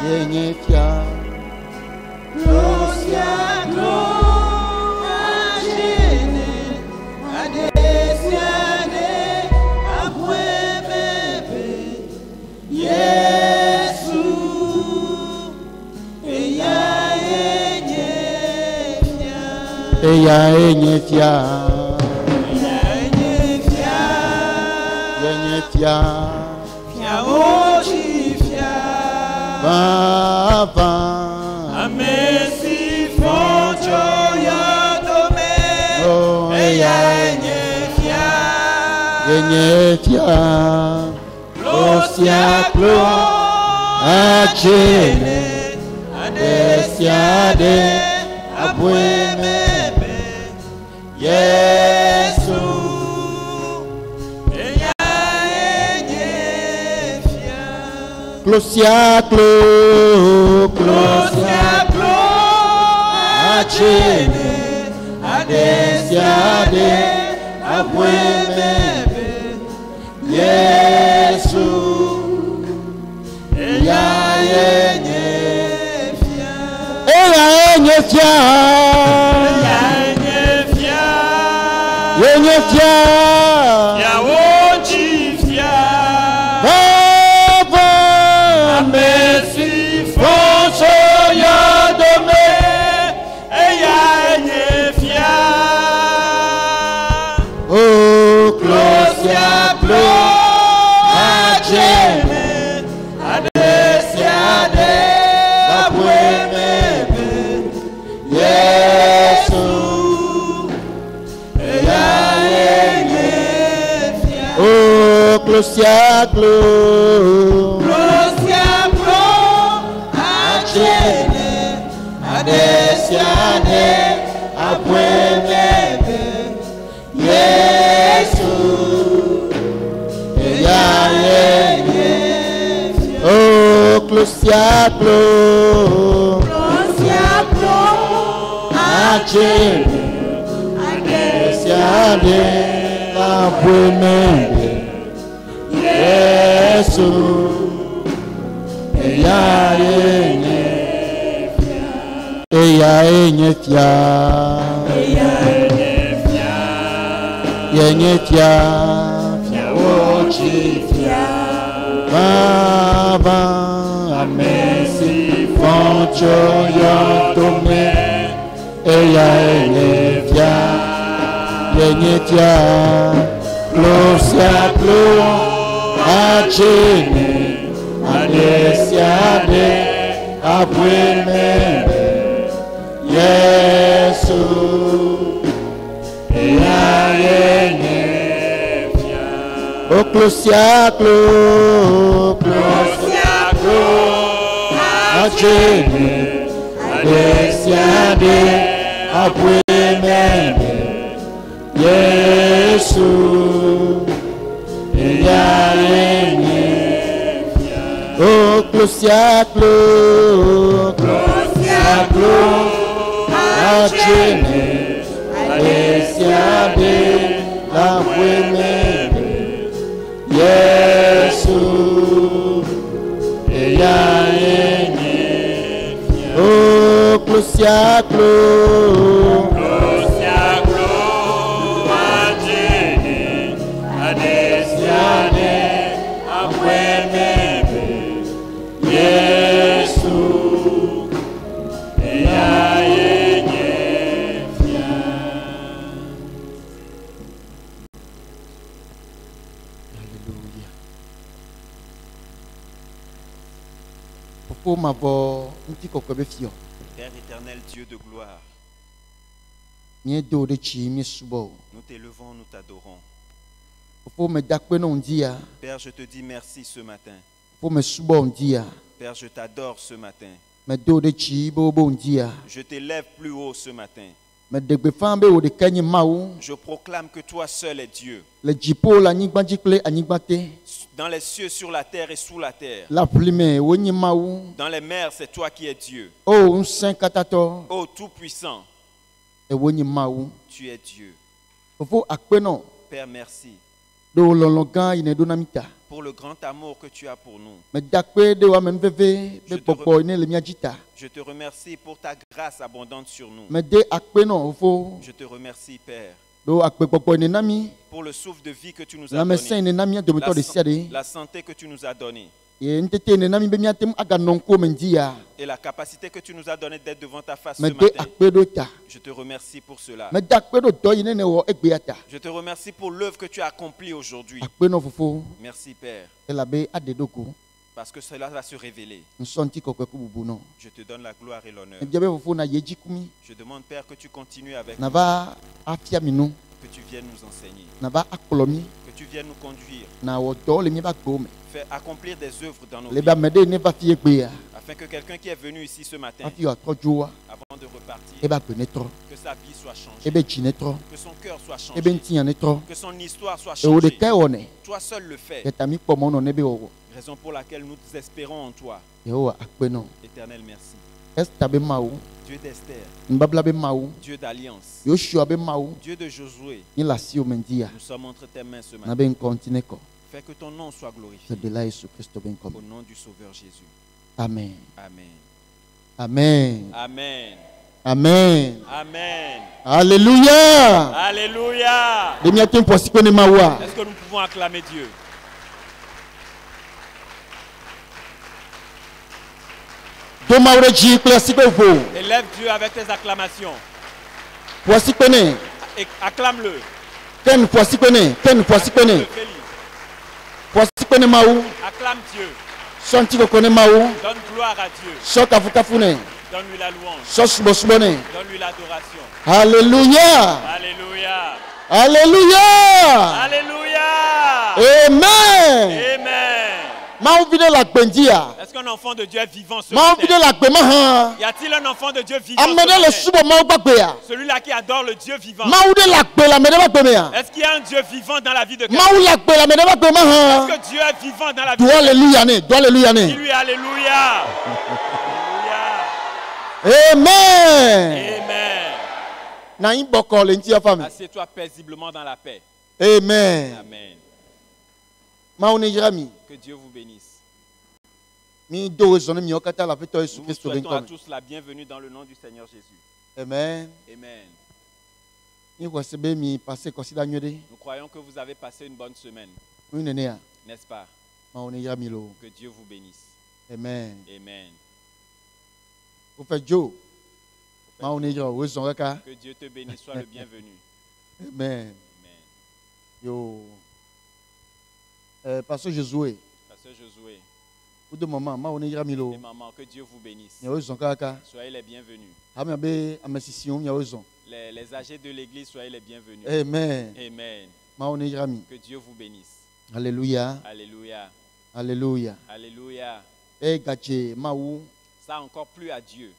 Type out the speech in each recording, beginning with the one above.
Yenyefia. Glosia, gloria, gene, adesiane, abuemebe, Yesu, eya enyefia. Eya enyefia. Yenyefia. Fia oji fia. Baba. Amesi fonjo yodome. Oh, Eya enyefia. Yenyefia. Glosia, Achene. adesiade, abuemebe, Yesu, eya enyefia. Glosia, Glosia, achene, adesiade, abuemebe, Yesu, eya enyefia. Eya enyefia. Yenyefia. Yawoji fia. Baba. Amesi fonso yodome. Eya enyefia. Oh, Glosia, achene, adesiade, abuemebe, Yesu, eya enyefia. oh, Glosia, Glosia, achene, adesiade, abuemebe, Yesu, eya enyefia. oh, Glosia, Glosia, achene, Siade, Abuemebe, Yesu, Eya enyefia. Eya enyefia. Yenyefia. Yawoji fia. Baba, Amesi, Foncho, Yotome, Eya enyefia. Yenyefia. Glosia, Achene, Adesiade, Abuemebe, Yesu, Eya enyefia. Oh, Glosia, Achene, Adesiade, Abuemebe, Yesu, Eya enyefia. Oh, Glosia, Achene, Adesiade, Abuemebe, Yesu, Eya enyefia. Oh, Glosia, achene, adesiade, abuemebe, Yesu, eya enyefia. Alléluia. Pour m'avoir un petit coco de fion. Père éternel, Dieu de gloire, Nous t'élevons, nous t'adorons. Père, Père, je te dis merci ce matin. Père, je t'adore ce matin. Je t'élève plus haut ce matin. Je proclame que toi seul es Dieu. Dans les cieux, sur la terre et sous la terre. Dans les mers, c'est toi qui es Dieu. Oh, Tout-Puissant, tu es Dieu. Père, merci. pour le grand amour que tu as pour nous. Je te remercie pour ta grâce abondante sur nous. Je te remercie, Père, pour le souffle de vie que tu nous as donné, la santé que tu nous as donnée et la capacité que tu nous as donnée d'être devant ta face ce matin. Je te remercie pour cela. Je te remercie pour l'œuvre que tu as accomplie aujourd'hui. Merci, Père, parce que cela va se révéler. Je te donne la gloire et l'honneur. Je demande, Père, que tu continues avec nous, que tu viennes nous enseigner, que tu viennes nous conduire, faire accomplir des œuvres dans nos vies, afin que quelqu'un qui est venu ici ce matin, avant de repartir, que sa vie soit changée, que son cœur soit changé, que son histoire soit changée. Toi seul le fais. Raison pour laquelle nous espérons en toi. Éternel, merci. Dieu d'Esther, Dieu d'Alliance, Dieu de Josué, nous sommes entre tes mains ce matin. Fais que ton nom soit glorifié. Au nom du Sauveur Jésus. Amen. Amen. Amen. Amen. Amen. Amen. Alléluia. Alléluia. Est-ce que nous pouvons acclamer Dieu? Élève Dieu avec tes acclamations. Acclame-le. Acclame Dieu. Donne gloire à Dieu. Donne-lui la louange. Donne-lui l'adoration. Alléluia. Alléluia. Alléluia. Alléluia. Amen. Amen. Est-ce qu'un enfant de Dieu est vivant ce matin? Y a-t-il un enfant de Dieu vivant ce matin? Celui-là qui adore le Dieu vivant. Est-ce qu'il y a un Dieu vivant dans la vie de quelqu'un? Est-ce que Dieu est vivant dans la vie de quelqu'un? Dis-lui alléluia. Amen. Amen. Assieds-toi paisiblement dans la paix. Amen. Amen. Que Dieu vous bénisse. Nous souhaitons à tous la bienvenue dans le nom du Seigneur Jésus. Amen. Amen. Nous croyons que vous avez passé une bonne semaine. N'est-ce pas? Que Dieu vous bénisse. Amen. Amen. Que Dieu te bénisse, sois le bienvenu. Amen. Yo. Pasteur Josué. Pasteur Josué. Et maman, que Dieu vous bénisse. Soyez les bienvenus. Les âgés de l'église, soyez les bienvenus. Amen. Amen. Que Dieu vous bénisse. Alléluia. Alléluia. Alléluia. Alléluia. Ça encore plus à Dieu,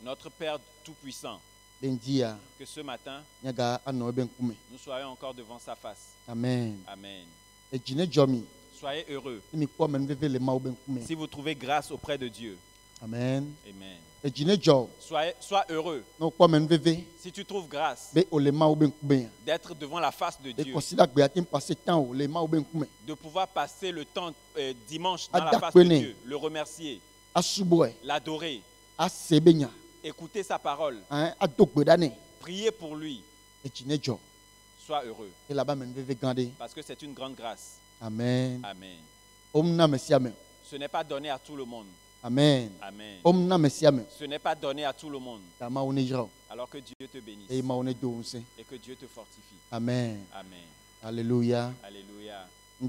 notre Père Tout-Puissant, que ce matin, nous soyons encore devant sa face. Amen. Amen. Soyez heureux si vous trouvez grâce auprès de Dieu. Amen. Amen. Sois heureux si tu trouves grâce d'être devant la face de Dieu, de pouvoir passer le temps dimanche dans la face de Dieu, le remercier, l'adorer, écouter sa parole, prier pour lui. Sois heureux parce que c'est une grande grâce. Amen. Amen. Ce n'est pas donné à tout le monde. Amen. Amen. Ce n'est pas donné à tout le monde. Alors que Dieu te bénisse et que Dieu te fortifie. Amen. Amen. Alléluia. Alléluia. Ce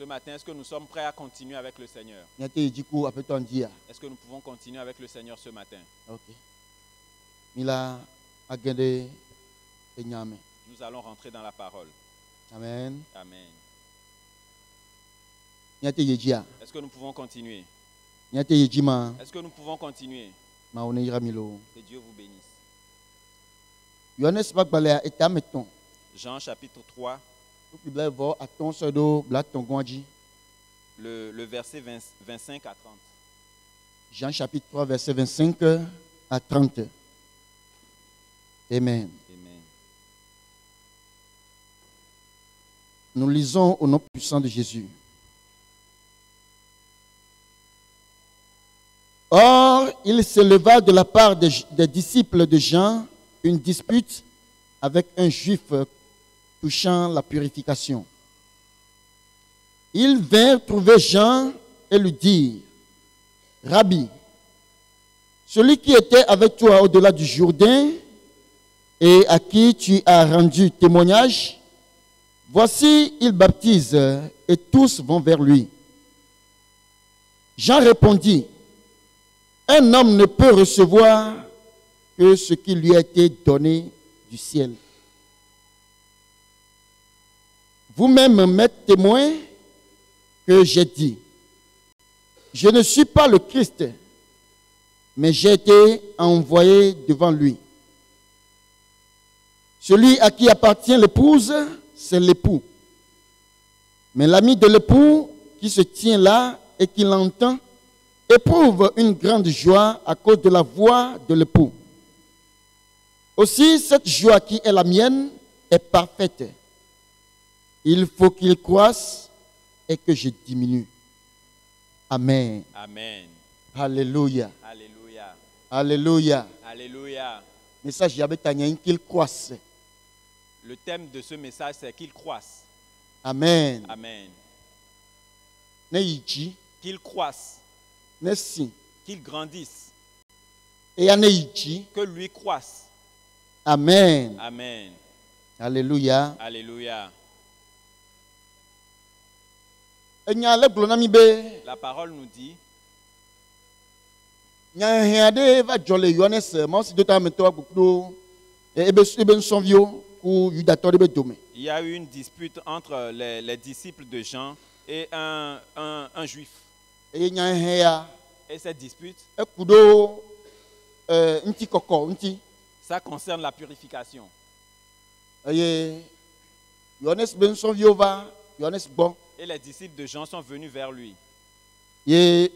matin, est-ce que nous sommes prêts à continuer avec le Seigneur? Est-ce que nous pouvons continuer avec le Seigneur ce matin? Ok. Nous allons rentrer dans la parole. Amen. Amen. Est-ce que nous pouvons continuer? Est-ce que nous pouvons continuer? Que Dieu vous bénisse. Jean chapitre 3. Le verset 25 à 30. Jean chapitre 3, verset 25 à 30. Amen. Amen. Nous lisons au nom puissant de Jésus. Or, il s'éleva de la part des disciples de Jean une dispute avec un juif touchant la purification. Ils vinrent trouver Jean et lui dirent, « Rabbi, celui qui était avec toi au-delà du Jourdain et à qui tu as rendu témoignage, voici, il baptise et tous vont vers lui. » Jean répondit, « Un homme ne peut recevoir que ce qui lui a été donné du ciel. Vous-même m'êtes témoin que j'ai dit, je ne suis pas le Christ, mais j'ai été envoyé devant lui. Celui à qui appartient l'épouse, c'est l'époux. Mais l'ami de l'époux qui se tient là et qui l'entend, éprouve une grande joie à cause de la voix de l'époux. Aussi, cette joie qui est la mienne est parfaite. Il faut qu'il croisse et que je diminue. Amen. Amen. Alléluia. Alléluia. Alléluia. Alléluia. Message y qu'il croisse. Le thème de ce message, c'est qu'il croisse. Amen. Amen. Qu'il croisse. Qu'il grandisse. Et que lui croisse. Amen. Amen. Alléluia. Alléluia. La parole nous dit il y a eu une dispute entre les disciples de Jean et un juif. Et cette dispute, ça concerne la purification. Et les disciples de Jean sont venus vers lui. Et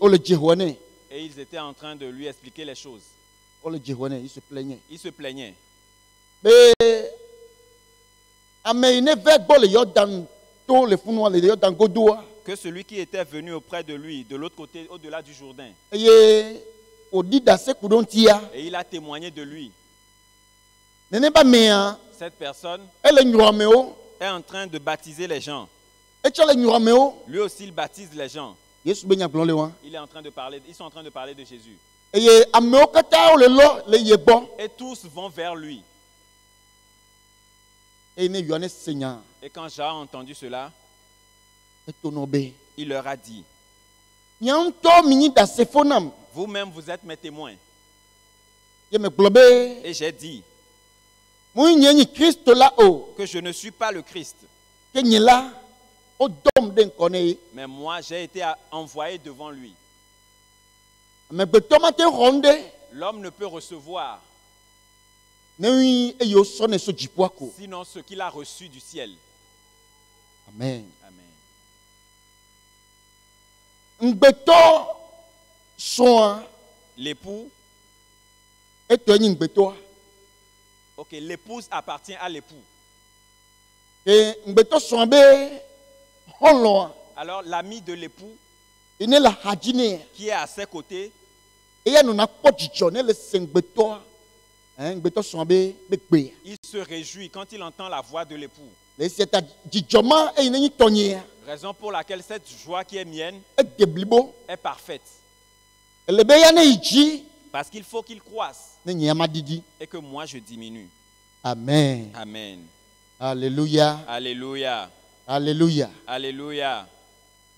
ils étaient en train de lui expliquer les choses. Il se plaignait. Il se plaignait. Que celui qui était venu auprès de lui, de l'autre côté, au-delà du Jourdain, et il a témoigné de lui. Cette personne est en train de baptiser les gens. Lui aussi, il baptise les gens. Il est en train de parler, ils sont en train de parler de Jésus. Et tous vont vers lui. Et quand Jean a entendu cela, il leur a dit, vous-même, vous êtes mes témoins. Et j'ai dit que je ne suis pas le Christ. Mais moi, j'ai été envoyé devant lui. L'homme ne peut recevoir sinon ce qu'il a reçu du ciel. Amen. Amen. L'époux. Ok, l'épouse appartient à l'époux. Alors l'ami de l'époux qui est à ses côtés, il se réjouit quand il entend la voix de l'époux. Raison pour laquelle cette joie qui est mienne est parfaite. Parce qu'il faut qu'il croisse et que moi je diminue. Amen. Amen. Alléluia. Alléluia. Alléluia. Alléluia.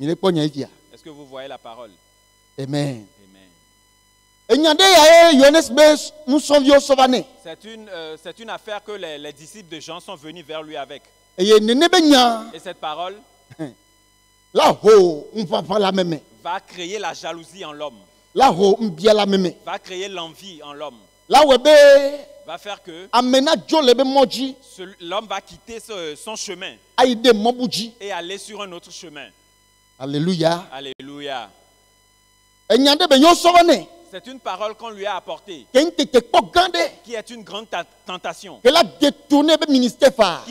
Est-ce que vous voyez la parole? Amen. Amen. C'est une affaire que les disciples de Jean sont venus vers lui avec. Et cette parole va créer la jalousie en l'homme. Va créer l'envie en l'homme. Va faire que l'homme va quitter son chemin et aller sur un autre chemin. Alléluia. Alléluia. C'est une parole qu'on lui a apportée qui est une grande tentation qui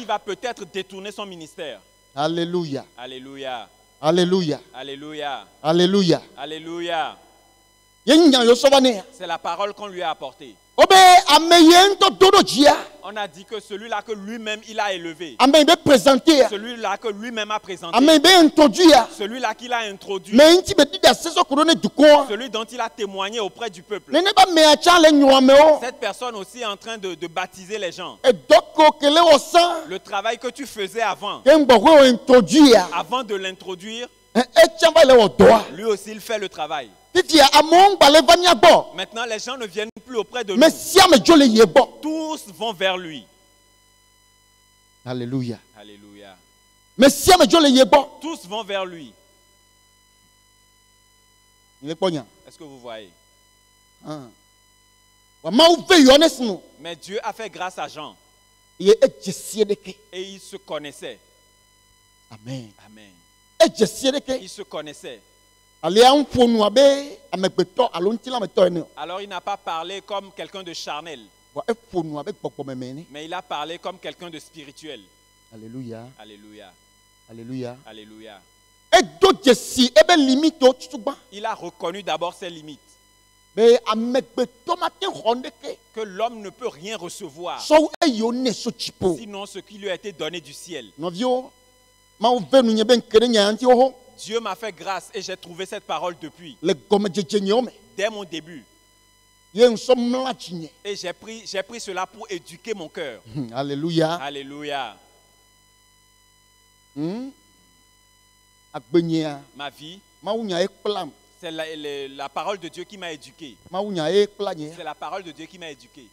va peut-être détourner son ministère. Alléluia. Alléluia. Alléluia. Alléluia. Alléluia. Alléluia. C'est la parole qu'on lui a apportée. On a dit que celui-là que lui-même il a élevé, celui-là que lui-même a présenté, celui-là qu'il a introduit, celui dont il a témoigné auprès du peuple. Cette personne aussi est en train de baptiser les gens. Le travail que tu faisais avant de l'introduire, lui aussi il fait le travail. Maintenant, les gens ne viennent plus auprès de lui. Tous vont vers lui. Alléluia. Alléluia. Tous vont vers lui. Est-ce que vous voyez? Mais Dieu a fait grâce à Jean. Et il se connaissait. Amen. Amen. Il se connaissait. Alors il n'a pas parlé comme quelqu'un de charnel, mais il a parlé comme quelqu'un de spirituel. Alléluia. Alléluia. Alléluia. Alléluia. Il a reconnu d'abord ses limites. Que l'homme ne peut rien recevoir sinon ce qui lui a été donné du ciel. Dieu m'a fait grâce et j'ai trouvé cette parole depuis. Dès mon début. Et j'ai pris cela pour éduquer mon cœur. Alléluia. Alléluia. Ma vie, c'est la parole de Dieu qui m'a éduqué. C'est la parole de Dieu qui m'a éduqué.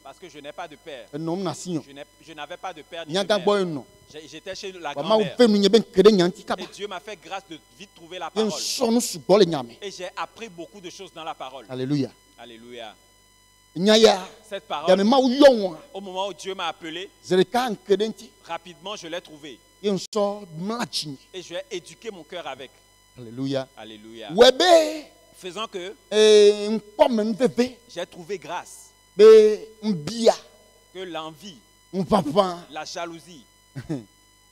Parce que je n'ai pas de père. Je n'avais pas de père ni de mère. J'étais chez la grand-mère. Et Dieu m'a fait grâce de vite trouver la parole. Et j'ai appris beaucoup de choses dans la parole. Alléluia. Alléluia. Cette parole, au moment où Dieu m'a appelé, rapidement je l'ai trouvée. Et j'ai éduqué mon cœur avec. Alléluia. Alléluia. Faisant que j'ai trouvé grâce. Que l'envie, la jalousie,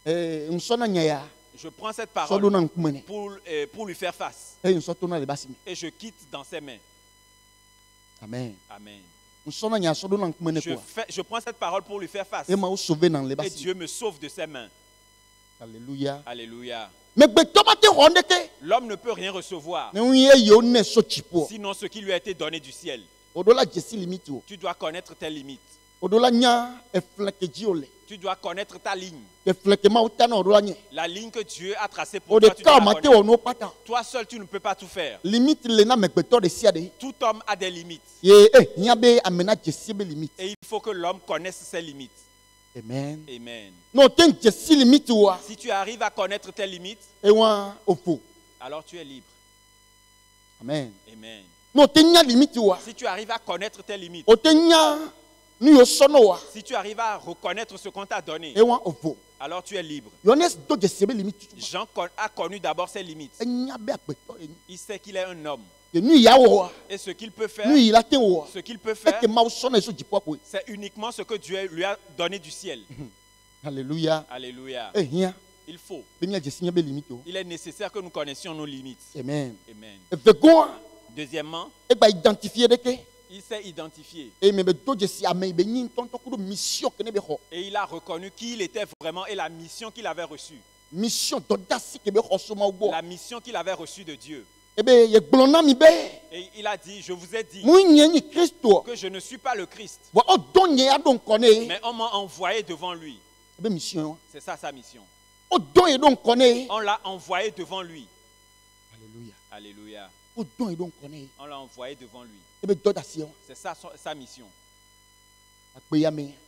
je prends cette parole pour lui faire face. Et je quitte dans ses mains. Amen. Amen. Je prends cette parole pour lui faire face. Et Dieu me sauve de ses mains. Alléluia. Alléluia. L'homme ne peut rien recevoir sinon ce qui lui a été donné du ciel. Tu dois connaître tes limites. Tu dois connaître ta ligne. La ligne que Dieu a tracée pour toi, tu dois la connaître. Toi seul, tu ne peux pas tout faire. Tout homme a des limites. Et il faut que l'homme connaisse ses limites. Amen. Amen. Si tu arrives à connaître tes limites, alors tu es libre. Amen. Amen. Si tu arrives à connaître tes limites, si tu arrives à reconnaître ce qu'on t'a donné, alors tu es libre. Jean a connu d'abord ses limites. Il sait qu'il est un homme. Et ce qu'il peut faire, c'est uniquement ce que Dieu lui a donné du ciel. Alléluia. Alléluia. Il faut. Il est nécessaire que nous connaissions nos limites. Amen. Amen. Deuxièmement, il s'est identifié. Et il a reconnu qui il était vraiment et la mission qu'il avait reçue. La mission qu'il avait reçue de Dieu. Et il a dit, je vous ai dit que je ne suis pas le Christ. Mais on m'a envoyé devant lui. C'est ça sa mission. On l'a envoyé devant lui. Alléluia. Alléluia. On l'a envoyé devant lui. C'est ça sa mission.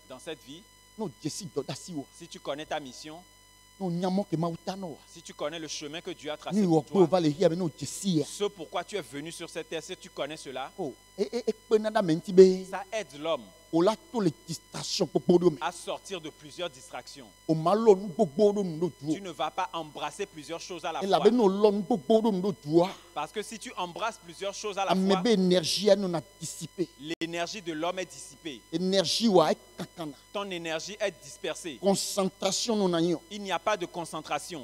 Dans cette vie, si tu connais ta mission, si tu connais le chemin que Dieu a tracé pour toi, ce pourquoi tu es venu sur cette terre, si tu connais cela, ça aide l'homme à sortir de plusieurs distractions. Tu ne vas pas embrasser plusieurs choses à la fois. Parce que si tu embrasses plusieurs choses à la fois, l'énergie de l'homme est dissipée. Ton énergie est dispersée. Il n'y a pas de concentration.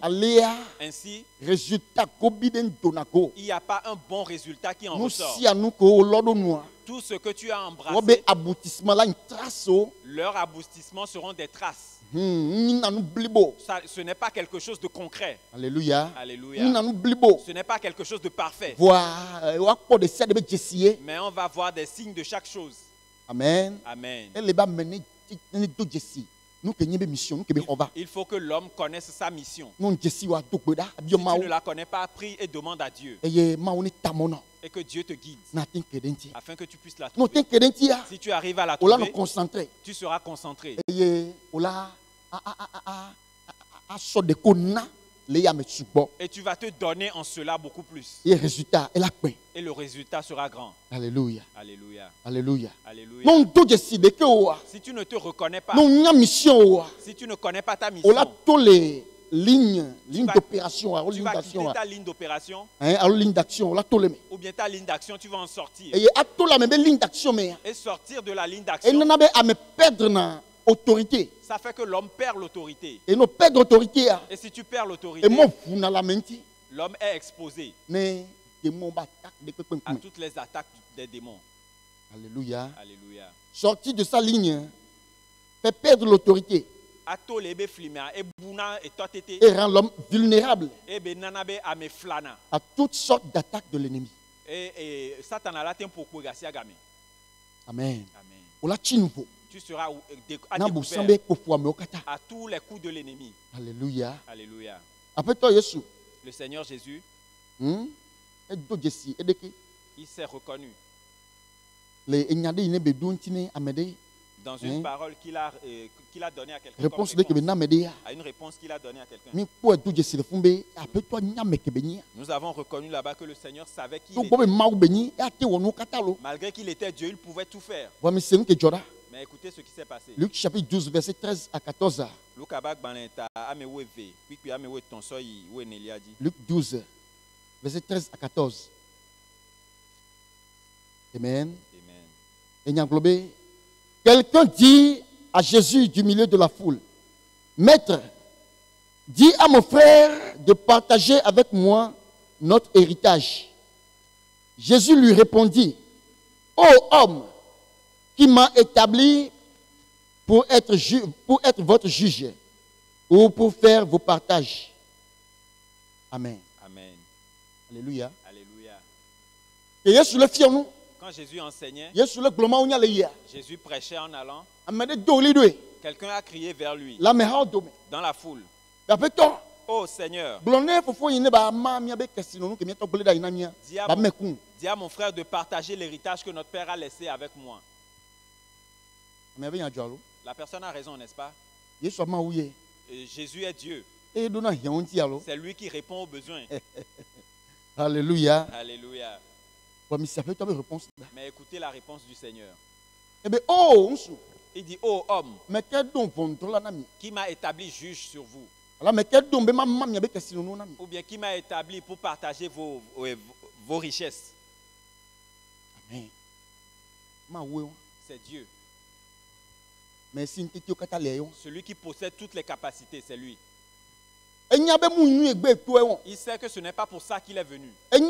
Ainsi, il n'y a pas un bon résultat qui en ressort. Tout ce que tu as embrassé, leurs aboutissements seront des traces. Ça, ce n'est pas quelque chose de concret. Alléluia. Alléluia. Ce n'est pas quelque chose de parfait. Mais on va voir des signes de chaque chose. Amen. Amen. Il faut que l'homme connaisse sa mission. Si tu ne la connais pas, prie et demande à Dieu. Et que Dieu te guide afin que tu puisses la trouver. Si tu arrives à la trouver, tu seras concentré. Et tu vas te donner en cela beaucoup plus. Et le résultat sera grand. Alléluia. Alléluia. Alléluia. Alléluia. Si tu ne te reconnais pas, si tu ne connais pas ta mission, ligne d'opération, tu vas quitter ta ligne d'opération, ou bien ta ligne d'action, tu vas en sortir. Et sortir de la ligne d'action, autorité. Ça fait que l'homme perd l'autorité. Et si tu perds l'autorité, l'homme est exposé à toutes les attaques des démons. Alléluia. Alléluia. Sortir de sa ligne fait perdre l'autorité et rend l'homme vulnérable à toutes sortes d'attaques de l'ennemi. Amen. Tu seras découvert à tous les coups de l'ennemi. Alléluia. Alléluia. Après toi, Jésus. Le Seigneur Jésus, il s'est reconnu dans une parole qu'il a donnée à quelqu'un. À une réponse qu'il a donnée à quelqu'un. Nous avons reconnu là-bas que le Seigneur savait qui il était. Malgré qu'il était Dieu, il pouvait tout faire. Mais écoutez ce qui s'est passé. Luc chapitre 12, verset 13 à 14. Luc 12, verset 13 à 14. Amen. Amen. Quelqu'un dit à Jésus du milieu de la foule, Maître, dis à mon frère de partager avec moi notre héritage. Jésus lui répondit, Ô homme, qui m'a établi pour être votre juge ou pour faire vos partages. Amen. Amen. Alléluia. Alléluia. Et Jésus le fit nous. Quand Jésus enseignait, Jésus prêchait en allant. Quelqu'un a crié vers lui dans la foule. Oh Seigneur, dis à mon frère de partager l'héritage que notre père a laissé avec moi. La personne a raison, n'est-ce pas? Jésus est Dieu. C'est lui qui répond aux besoins. Alléluia. Alléluia. Mais écoutez la réponse du Seigneur. Il dit, oh homme, qui m'a établi juge sur vous? Ou bien qui m'a établi pour partager vos richesses? Amen. C'est Dieu. Celui qui possède toutes les capacités, c'est lui. Il sait que ce n'est pas pour ça qu'il est venu. Il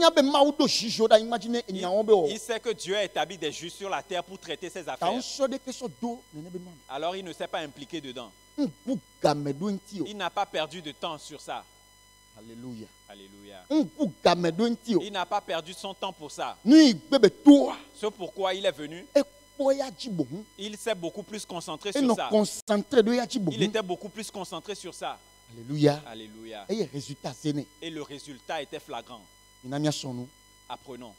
sait que Dieu a établi des juges sur la terre pour traiter ses affaires. Alors il ne s'est pas impliqué dedans. Il n'a pas perdu de temps sur ça. Alléluia. Alléluia. Il n'a pas perdu son temps pour ça. C'est pourquoi il est venu. Il s'est beaucoup plus concentré sur ça. Il était beaucoup plus concentré sur ça. Alléluia. Alléluia. Et le résultat était flagrant. Apprenons.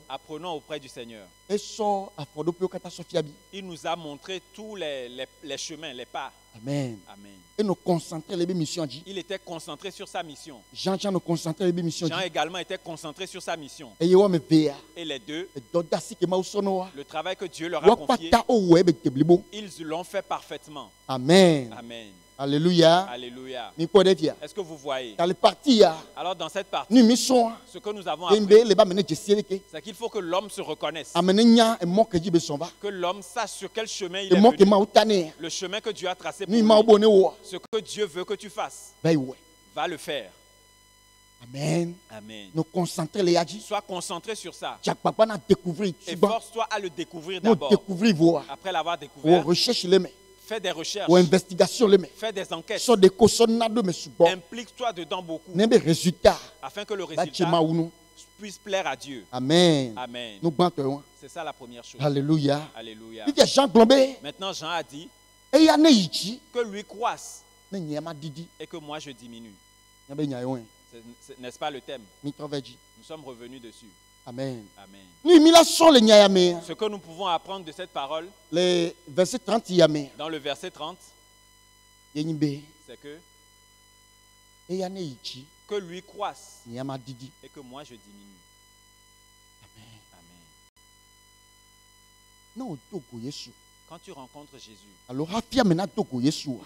Apprenons auprès du Seigneur. Il nous a montré tous les chemins, les pas. Amen. Amen. Et nous concentrer les missions. Il était concentré sur sa mission. Jean nous concentrer les missions. Jean également était concentré sur sa mission. Et les deux, le travail que Dieu leur a confié, ils l'ont fait parfaitement. Amen. Amen. Alléluia. Alléluia. Est-ce que vous voyez? Alors dans cette partie, ce que nous avons appris, c'est qu'il faut que l'homme se reconnaisse. Que l'homme sache sur quel chemin il est venu. Le chemin que Dieu a tracé pour lui. Ce que Dieu veut que tu fasses. Va le faire. Amen. Amen. Nous concentrer les agi. Sois concentré sur ça. Et force-toi à le découvrir d'abord. Après l'avoir découvert, fais des recherches. Fais des enquêtes. Implique-toi dedans beaucoup. Afin que le résultat puisse plaire à Dieu. Amen. Amen. C'est ça la première chose. Alléluia. Alléluia. Maintenant Jean a dit que lui croisse et que moi je diminue. N'est-ce pas le thème? Nous sommes revenus dessus. Amen. Amen. Ce que nous pouvons apprendre de cette parole, le verset 30, dans le verset 30, c'est que lui croisse et que moi je diminue. Amen. Quand tu rencontres Jésus, ou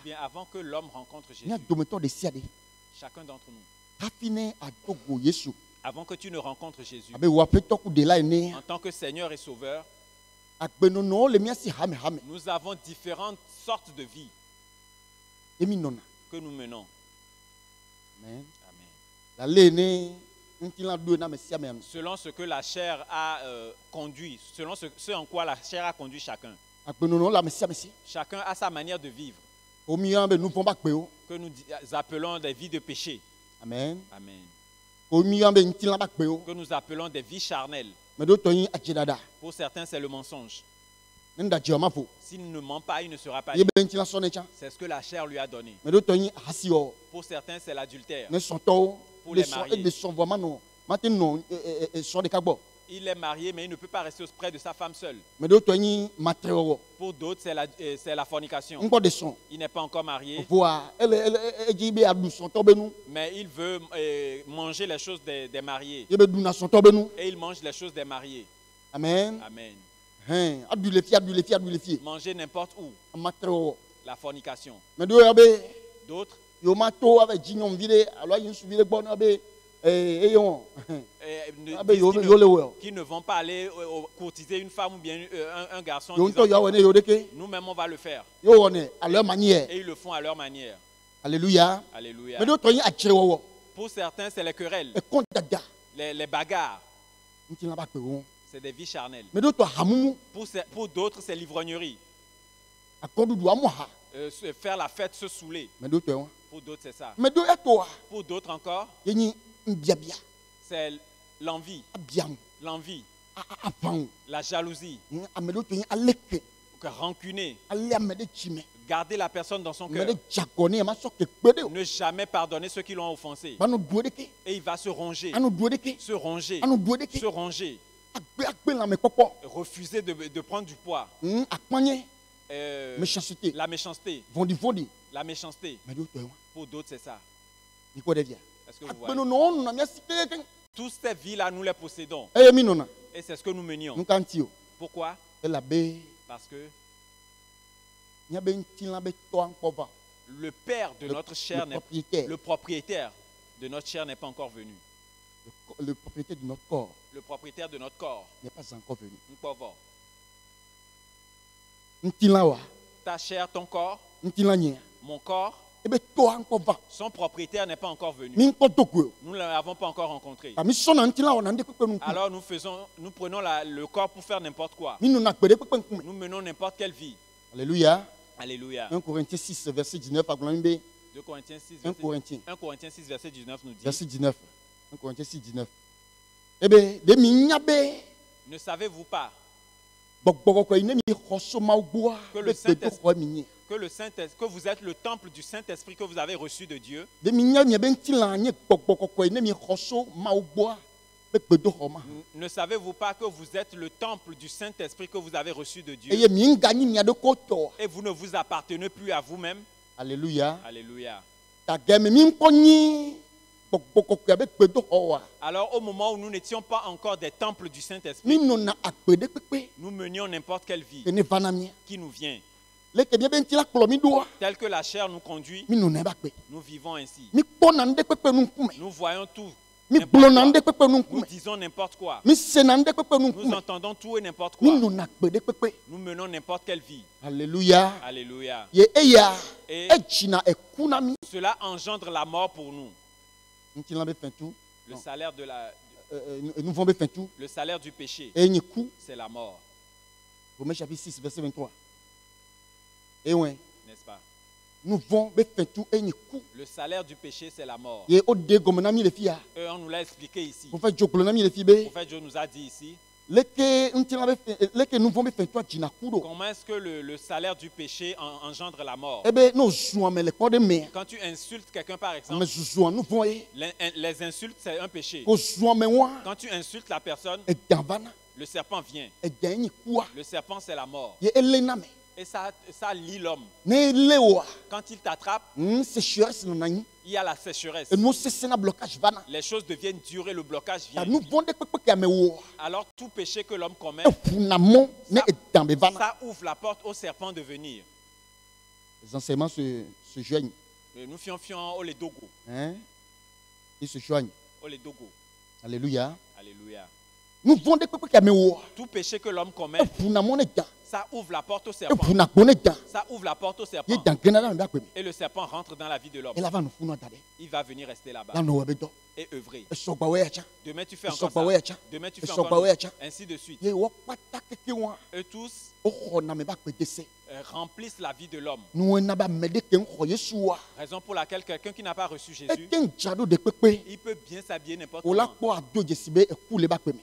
bien avant que l'homme rencontre Jésus, chacun d'entre nous, avant que tu ne rencontres Jésus, en tant que Seigneur et Sauveur, nous avons différentes sortes de vie que nous menons. Amen. Selon ce que la chair a conduit, selon ce en quoi la chair a conduit chacun. Chacun a sa manière de vivre, que nous appelons des vies de péché. Amen. Amen. Que nous appelons des vies charnelles. Pour certains, c'est le mensonge. S'il ne ment pas, il ne sera pas libre. C'est ce que la chair lui a donné. Pour certains, c'est l'adultère. Pour les mariés. Il est marié, mais il ne peut pas rester auprès de sa femme seule. Pour d'autres, c'est la fornication. Il n'est pas encore marié, mais il veut manger les choses des mariés. Et il mange les choses des mariés. Amen. Amen. Manger n'importe où. La fornication. D'autres, qui ne vont pas aller courtiser une femme ou bien un garçon. Nous-mêmes, on va le faire. Et ils le font à leur manière. Alléluia. Alléluia. Pour certains, c'est les querelles, les bagarres. C'est des vies charnelles. Pour d'autres, c'est l'ivrognerie. Faire la fête, se saouler. Pour d'autres, c'est ça. Pour d'autres encore, c'est l'envie, la jalousie, rancuner, garder la personne dans son cœur, ne jamais pardonner ceux qui l'ont offensé. Et il va se ronger, refuser de prendre du poids. Méchanceté. La méchanceté. La méchanceté. Pour d'autres, c'est ça. Est-ce que vous voyez? Toutes ces vies-là, nous les possédons. Et c'est ce que nous menions. Pourquoi? Parce que le père de notre chair, le propriétaire de notre chair n'est pas encore venu. Le propriétaire de notre corps. Le propriétaire de notre corps n'est pas encore venu. Ta chair, ton corps, mon corps, son propriétaire n'est pas encore venu. Nous ne l'avons pas encore rencontré. Alors nous prenons le corps pour faire n'importe quoi. Nous menons n'importe quelle vie. Alléluia. Alléluia. 1 Corinthiens 6, verset 19. 1 Corinthiens 6, verset 19 nous dit. Verset 19. 1 Corinthiens 6, 19. Ne savez-vous pas que vous êtes le temple du Saint-Esprit que vous avez reçu de Dieu? Ne savez-vous pas que vous êtes le temple du Saint-Esprit que vous avez reçu de Dieu? Et vous ne vous appartenez plus à vous-même? Alléluia. Alléluia. Alors au moment où nous n'étions pas encore des temples du Saint-Esprit, nous menions n'importe quelle vie qui nous vient. Tel que la chair nous conduit, nous vivons ainsi. Nous voyons tout. Nous disons n'importe quoi. Nous entendons tout et n'importe quoi. Nous menons n'importe quelle vie. Alléluia. Alléluia. Et cela engendre la mort pour nous. Le salaire de la... Le salaire du péché, c'est la mort. Romains chapitre 6, verset 23. N'est-ce pas? Le salaire du péché, c'est la mort. Et on nous l'a expliqué ici. Le prophète Joe nous a dit ici. Comment est-ce que le salaire du péché engendre la mort? Quand tu insultes quelqu'un par exemple, les insultes c'est un péché. Quand tu insultes la personne, le serpent vient. Le serpent c'est la mort. Et ça lie l'homme. Quand il t'attrape, il y a la sécheresse. Les choses deviennent dures et le blocage vient. Alors tout péché que l'homme commet, ça ouvre la porte au serpent de venir. Les enseignements se joignent. Nous fions au ledogo. Ils se joignent. Au ledogo. Alléluia. Alléluia. Tout péché que l'homme commet, ça ouvre la porte au serpent. Ça ouvre la porte au serpent. Et le serpent rentre dans la vie de l'homme. Il va venir rester là-bas et œuvrer. Demain tu fais encore ça. Demain tu fais encore ça. Ainsi de suite. Eux tous remplissent la vie de l'homme. Raison pour laquelle quelqu'un qui n'a pas reçu Jésus, il peut bien s'habiller n'importe comment.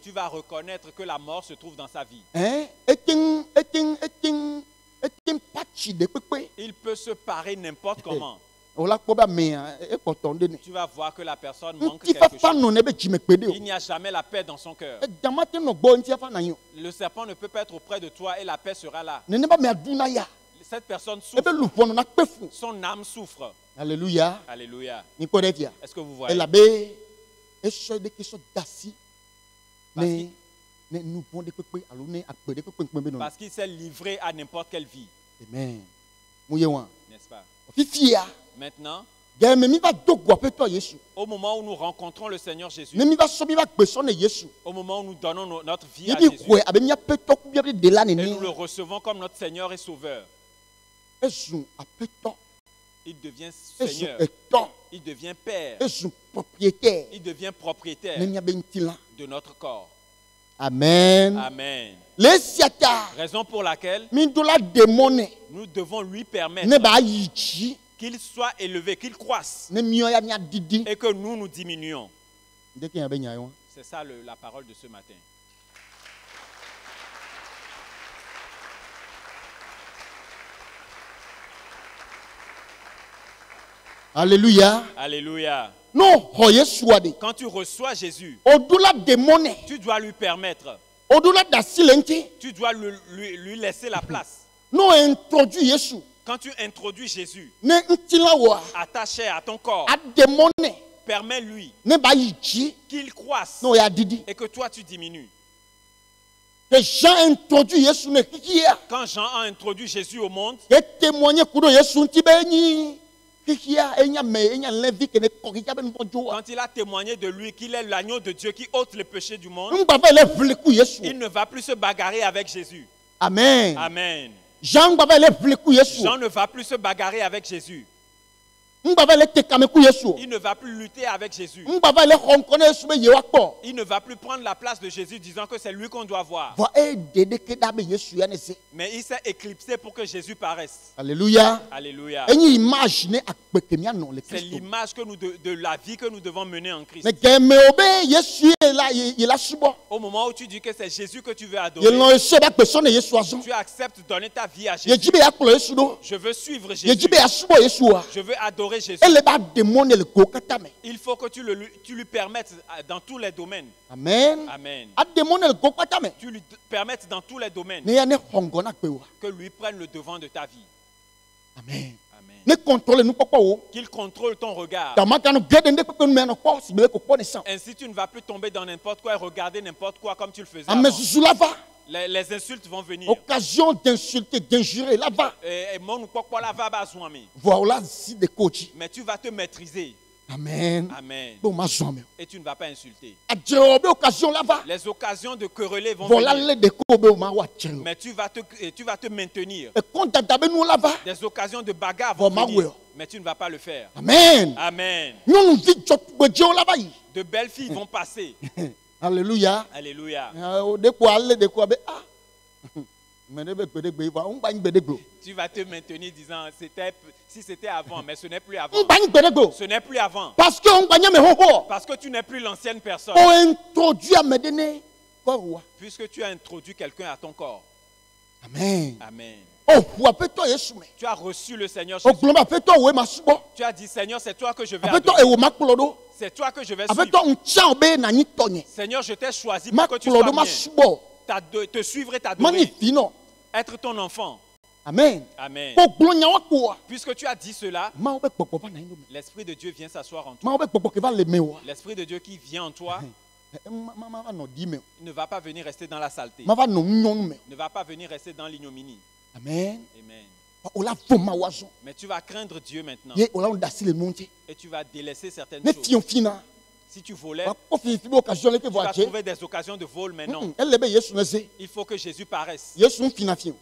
Tu vas reconnaître que la mort se trouve dans sa vie. Il peut se parer n'importe comment. Tu vas voir que la personne manque quelque chose. Il n'y a jamais la paix dans son cœur. Le serpent ne peut pas être auprès de toi et la paix sera là. Cette personne souffre. Son âme souffre. Alléluia. Alléluia. Est-ce que vous voyez? Parce qu'il s'est livré à n'importe quelle vie. Amen. N'est-ce pas? Maintenant, au moment où nous rencontrons le Seigneur Jésus, au moment où nous donnons notre vie à Jésus, et nous le recevons comme notre Seigneur et Sauveur, il devient Seigneur, il devient Père, il devient propriétaire de notre corps. Amen. Amen. Raison pour laquelle nous devons lui permettre qu'il soit élevé, qu'il croisse et que nous diminuions. C'est ça la parole de ce matin. Alléluia. Alléluia. Non, quand tu reçois Jésus, tu dois lui permettre. Tu dois lui laisser la place. Non, introduis Jésus. Quand tu introduis Jésus à ta chair, à ton corps, permets-lui qu'il croisse et que toi tu diminues. Quand Jean a introduit Jésus au monde, quand il a témoigné de lui qu'il est l'agneau de Dieu qui ôte le péché du monde, il ne va plus se bagarrer avec Jésus. Amen. Amen. Jean ne va plus se bagarrer avec Jésus. Il ne va plus lutter avec Jésus. Il ne va plus prendre la place de Jésus disant que c'est lui qu'on doit voir. Mais il s'est éclipsé pour que Jésus paraisse. Alléluia. Alléluia. C'est l'image de la vie que nous devons mener en Christ. Au moment où tu dis que c'est Jésus que tu veux adorer, tu acceptes de donner ta vie à Jésus. Je veux suivre Jésus. Je veux adorer Jésus. Il faut que tu lui permettes dans tous les domaines. Amen. Amen. Tu lui permettes dans tous les domaines que lui prenne le devant de ta vie. Amen. Qu'il contrôle ton regard. Ainsi, tu ne vas plus tomber dans n'importe quoi et regarder n'importe quoi comme tu le faisais avant. Les insultes vont venir. Occasion d'insulter, d'injurer, là-bas. Voilà, mais tu vas te maîtriser. Amen. Amen. Et tu ne vas pas insulter. Les occasions de quereller vont venir. Mais tu vas te maintenir. Des occasions de bagarre vont venir. Mais tu ne vas pas le faire. Amen. Amen. De belles filles vont passer. Alléluia. Alléluia. Tu vas te maintenir disant si c'était avant, mais ce n'est plus avant. Ce n'est plus avant. Parce que tu n'es plus l'ancienne personne. Puisque tu as introduit quelqu'un à ton corps. Amen. Amen. Tu as reçu le Seigneur Jésus. Tu as dit, Seigneur, c'est toi que je vais adorer. C'est toi que je vais suivre. Seigneur, je t'ai choisi pour que tu sois mien. Te suivre et t'adorer. Être ton enfant. Amen. Amen. Puisque tu as dit cela, l'Esprit de Dieu vient s'asseoir en toi. L'Esprit de Dieu qui vient en toi ne va pas venir rester dans la saleté. Ne va pas venir rester dans l'ignominie. Amen. Amen. Mais tu vas craindre Dieu maintenant. Et tu vas délaisser certaines choses. Si tu volais, tu vas trouver des occasions de vol, mais non. Il faut que Jésus paraisse.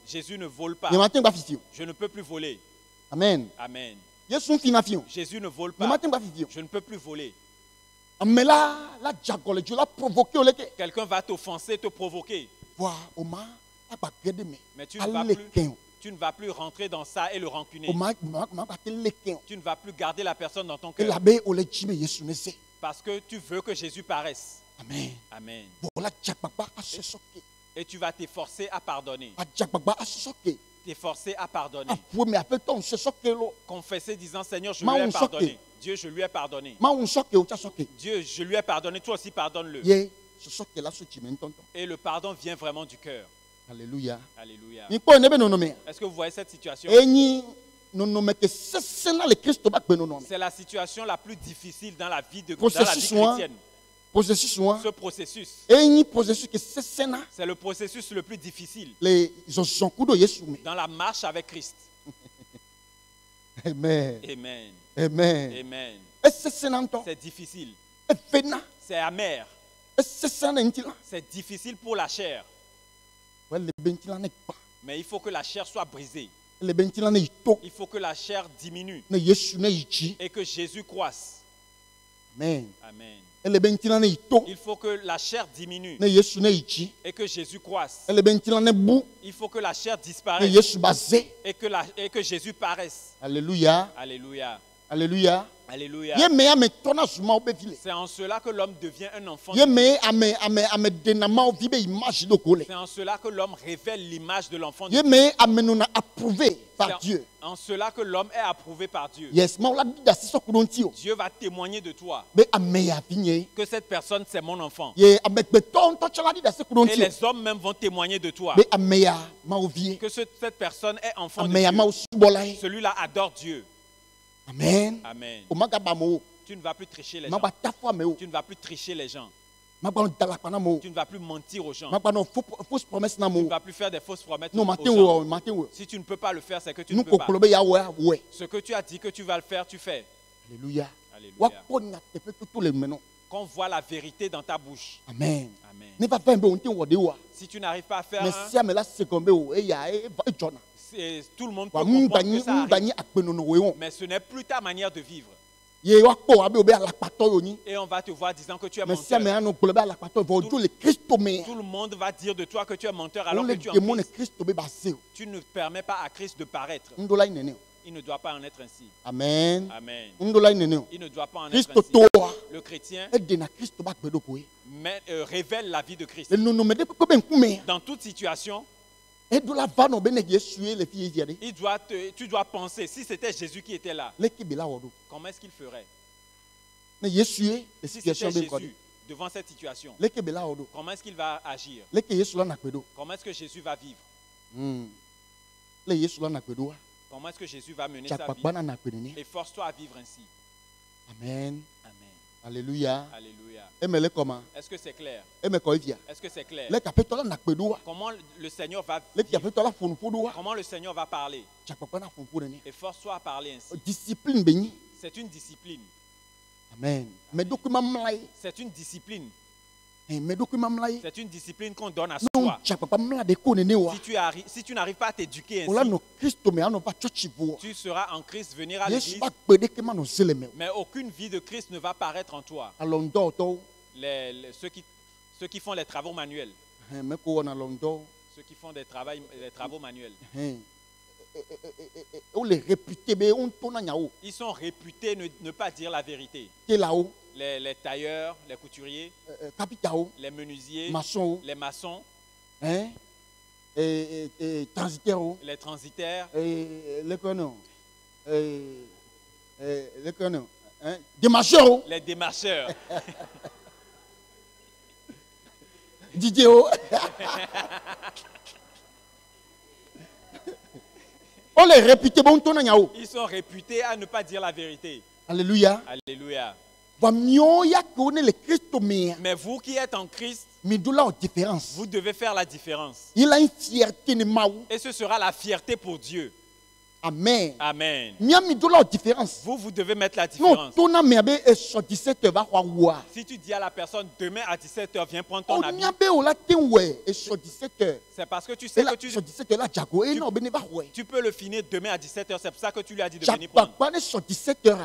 Jésus ne vole pas. Je ne peux plus voler. Amen. Amen. Jésus ne vole pas. Je ne peux plus voler. Quelqu'un va t'offenser, te provoquer. Mais tu ne vas plus rentrer dans ça et le rancunner. Tu ne vas plus garder la personne dans ton cœur. Parce que tu veux que Jésus paraisse. Amen. Amen. Et tu vas t'efforcer à pardonner. T'efforcer à pardonner. Confesser disant, Seigneur, je lui ai pardonné. Dieu, je lui ai pardonné. Dieu, je lui ai pardonné. Toi aussi, pardonne-le. Et le pardon vient vraiment du cœur. Alléluia. Alléluia. Est-ce que vous voyez cette situation? C'est la situation la plus difficile dans la vie chrétienne. Ce processus, c'est le processus le plus difficile dans la marche avec Christ. Amen. Amen. Amen. Amen. C'est difficile. C'est amer. C'est difficile pour la chair. Mais il faut que la chair soit brisée. Il faut que la chair diminue et que Jésus croisse. Amen. Amen. Il faut que la chair diminue et que Jésus croisse. Il faut que la chair disparaisse et que Jésus paraisse. Alléluia. Alléluia. Alléluia. Alléluia. C'est en cela que l'homme devient un enfant. C'est en cela que l'homme révèle l'image de l'enfant de Dieu. Approuvé par Dieu. En cela que l'homme est approuvé par Dieu. Yes. Dieu va témoigner de toi que cette personne c'est mon enfant. Et les hommes même vont témoigner de toi que cette personne est enfant de Dieu. Celui-là adore Dieu. Amen. Amen. Tu ne vas plus tricher les gens. Tu ne vas plus tricher les gens. Tu ne vas plus mentir aux gens. Tu ne vas plus faire des fausses promesses aux gens. Si tu ne peux pas le faire, c'est que tu ne peux pas. Ce que tu as dit que tu vas le faire, tu fais. Alléluia. Alléluia. Qu'on voit la vérité dans ta bouche. Amen. Amen. Si tu n'arrives pas à faire tout le monde peut comprendre que ça arrive. Mais ce n'est plus ta manière de vivre. Et on va te voir disant que tu es menteur. Tout le monde va dire de toi que tu es menteur alors que tu es en Christ. Tu ne permets pas à Christ de paraître. Il ne doit pas en être ainsi. Amen. Amen. Il ne doit pas en être ainsi. Le chrétien révèle la vie de Christ. Dans toute situation, tu dois penser, si c'était Jésus qui était là, comment est-ce qu'il ferait? Si c'était Jésus devant cette situation, comment est-ce qu'il va agir? Comment est-ce que Jésus va vivre? Comment est-ce que Jésus va mener sa vie? Et force-toi à vivre ainsi. Amen. Amen. Alléluia. Alléluia. Comment? Est-ce que c'est clair? Est-ce que c'est clair? Comment le Seigneur va vivre? Comment le Seigneur va parler? Et force-toi à parler ainsi. Discipline. C'est une discipline. Amen. C'est une discipline. C'est une discipline qu'on donne à soi. Si tu n'arrives pas à t'éduquer ainsi, tu seras en Christ, venir à l'église, mais aucune vie de Christ ne va paraître en toi. Ceux qui font les travaux manuels. Ceux qui font des travaux manuels. Ils sont réputés ne pas dire la vérité. Les tailleurs, les couturiers, les menuisiers, les maçons, les transitaires, les démarcheurs. Didier. On les réputé bon ton agnaou. Ils sont réputés à ne pas dire la vérité. Alléluia. Alléluia. Mais vous qui êtes en Christ, vous devez faire la différence. Il a une fierté. Et ce sera la fierté pour Dieu. Amen. Amen. Vous devez mettre la différence. Si tu dis à la personne demain à 17h, viens prendre ton habit. C'est parce que tu sais que tu peux le finir demain à 17h. C'est pour ça que tu lui as dit de venir prendre.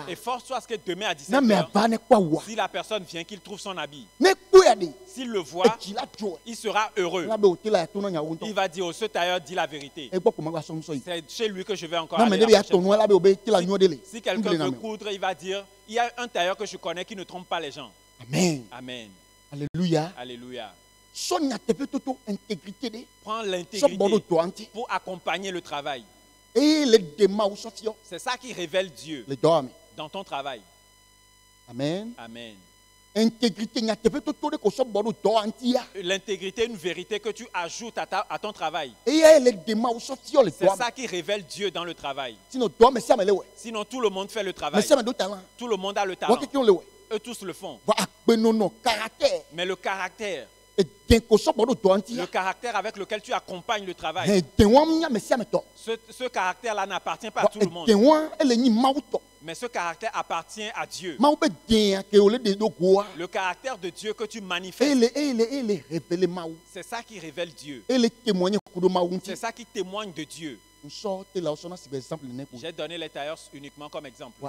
Et force-toi à ce que demain à 17h, si la personne vient, qu'il trouve son habit. S'il le voit, il sera heureux. Il va dire, ce tailleur dit la vérité. C'est chez lui que je vais encore aller la prochaine fois. Si quelqu'un veut coudre, il va dire, il y a un tailleur que je connais qui ne trompe pas les gens. Amen. Amen. Alléluia. Alléluia. Prends l'intégrité pour accompagner le travail. C'est ça qui révèle Dieu dans ton travail. Amen. Amen. L'intégrité, une vérité que tu ajoutes à ton travail. C'est ça qui révèle Dieu dans le travail. Sinon tout le monde fait le travail. Tout le monde a le talent. Eux tous le font. Mais le caractère avec lequel tu accompagnes le travail, ce caractère-là n'appartient pas à tout le monde. Mais ce caractère appartient à Dieu. Le caractère de Dieu que tu manifestes, c'est ça qui révèle Dieu. C'est ça qui témoigne de Dieu. J'ai donné les tailleurs uniquement comme exemple.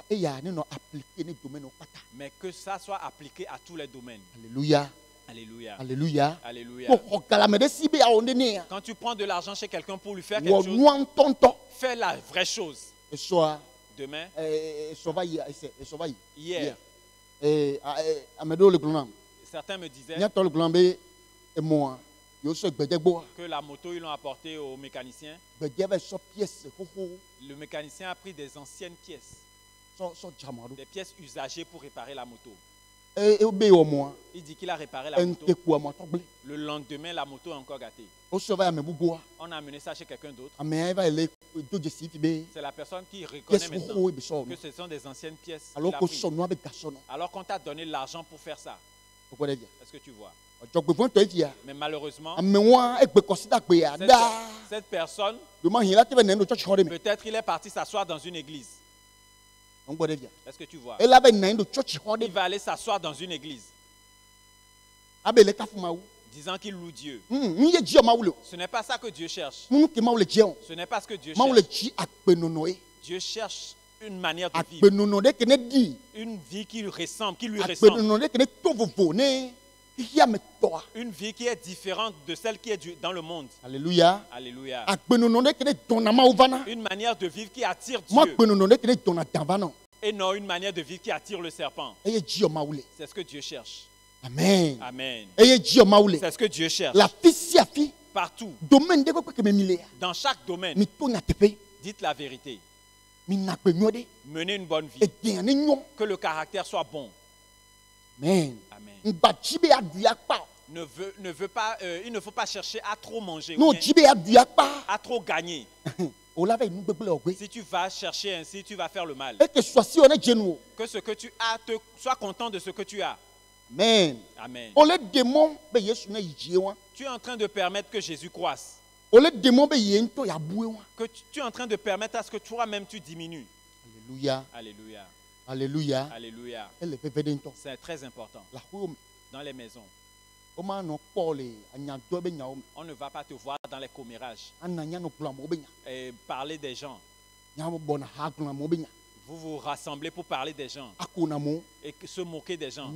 Mais que ça soit appliqué à tous les domaines. Alléluia. Alléluia. Alléluia. Alléluia. Quand tu prends de l'argent chez quelqu'un pour lui faire quelque chose, fais la vraie chose. Demain, hier, certains me disaient que la moto, ils l'ont apportée au mécanicien. Le mécanicien a pris des anciennes pièces, des pièces usagées pour réparer la moto. Il dit qu'il a réparé la moto. Le lendemain, la moto est encore gâtée. On a amené ça chez quelqu'un d'autre. C'est la personne qui reconnaît maintenant que ce sont des anciennes pièces. Alors qu'on t'a donné l'argent pour faire ça. Est-ce que tu vois? Mais malheureusement, cette personne, peut-être il est parti s'asseoir dans une église. Est-ce que tu vois? Il va aller s'asseoir dans une église, disant qu'il loue Dieu. Ce n'est pas ça que Dieu cherche. Ce n'est pas ce que Dieu cherche. Dieu cherche une manière de vivre, une vie qui lui ressemble, une vie qui est différente de celle qui est dans le monde. Alléluia. Alléluia. Une manière de vivre qui attire Dieu. Et non une manière de vivre qui attire le serpent. C'est ce que Dieu cherche. Amen. Amen. C'est ce que Dieu cherche. Partout. Dans chaque domaine. Dites la vérité. Menez une bonne vie. Que le caractère soit bon. Amen. Amen. Il ne faut pas chercher à trop manger, à trop gagner. Si tu vas chercher ainsi, tu vas faire le mal. Que ce que tu as, sois content de ce que tu as. Amen. Amen. Que tu es en train de permettre que Jésus croisse. Que tu es en train de permettre à ce que toi-même tu diminues. Alléluia. Alléluia. Alléluia. Alléluia. C'est très important. Dans les maisons. On ne va pas te voir dans les commérages et parler des gens. Vous vous rassemblez pour parler des gens et se moquer des gens.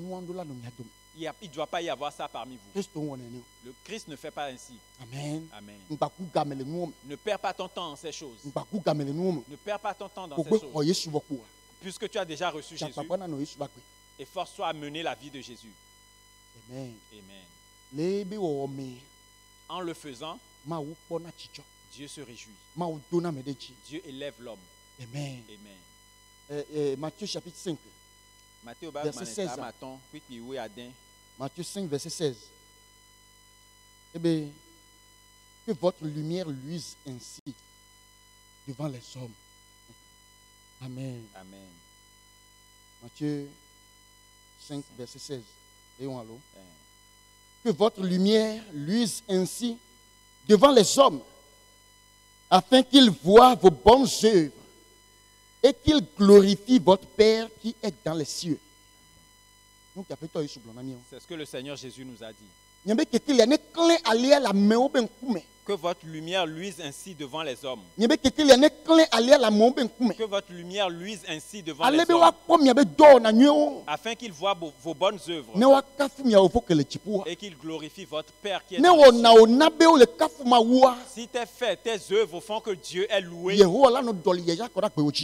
Il ne doit pas y avoir ça parmi vous. Le Christ ne fait pas ainsi. Amen. Amen. Ne perds pas ton temps en ces choses. Ne perds pas ton temps dans ces choses. Puisque tu as déjà reçu Jésus, efforce-toi à mener la vie de Jésus. Amen. Amen. En le faisant, Dieu se réjouit. Dieu élève l'homme. Amen. Amen. Matthieu chapitre 5. Verset 16. Matthieu 5, verset 16. Eh bien, que votre lumière luise ainsi devant les hommes. Amen. Amen. Matthieu 5, verset 16. Que votre lumière luise ainsi devant les hommes, afin qu'ils voient vos bonnes œuvres et qu'ils glorifient votre Père qui est dans les cieux. C'est ce que le Seigneur Jésus nous a dit. Que votre lumière luise ainsi devant les hommes. Que votre lumière luise ainsi devant les hommes. Afin qu'ils voient vos bonnes œuvres. Et qu'ils glorifient votre Père qui est dans les cieux. Si tes faits, tes œuvres font que Dieu est loué,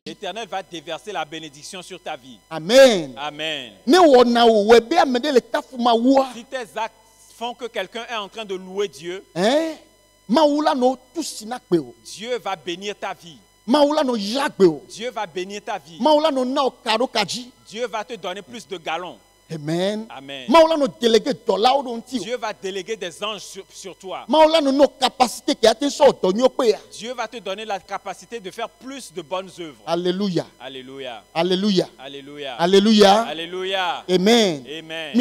l'Éternel va déverser la bénédiction sur ta vie. Amen. Amen. Si tes actes font que quelqu'un est en train de louer Dieu, Dieu va bénir ta vie. Dieu va bénir ta vie. Dieu va te donner plus de galons. Amen. Amen. Dieu va déléguer des anges sur toi. Dieu va te donner la capacité de faire plus de bonnes œuvres. Alléluia. Alléluia. Alléluia. Alléluia. Alléluia. Alléluia. Amen. Amen.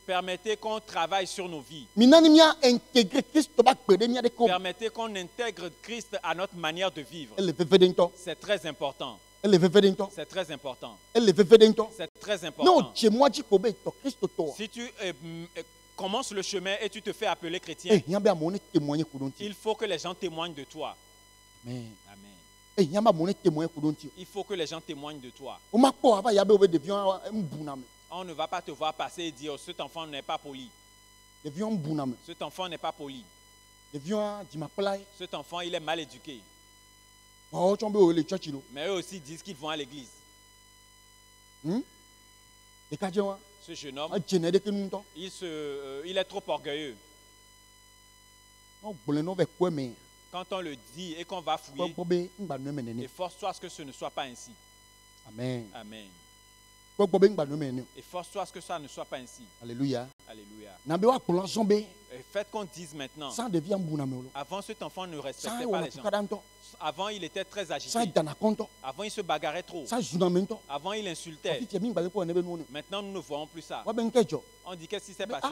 Permettez qu'on travaille sur nos vies. Permettez qu'on intègre Christ à notre manière de vivre. C'est très important. C'est très important. C'est très important. Si tu commences le chemin et tu te fais appeler chrétien, il faut que les gens témoignent de toi. Amen. Amen. Il faut que les gens témoignent de toi. On ne va pas te voir passer et dire, cet enfant n'est pas poli. Cet enfant n'est pas poli. Cet enfant, il est mal éduqué. Mais eux aussi disent qu'ils vont à l'église. Ce jeune homme, il est trop orgueilleux. Quand on le dit et qu'on va fouiller, efforce-toi à ce que ce ne soit pas ainsi. Amen. Amen. Efforce-toi à ce que ça ne soit pas ainsi. Alléluia. Alléluia. Faites qu'on dise maintenant. Avant, cet enfant ne respectait pas les gens. Avant, il était très agité. Avant, il se bagarrait trop. Avant, il insultait. Maintenant, nous ne voyons plus ça. On dit qu'est-ce qui s'est passé?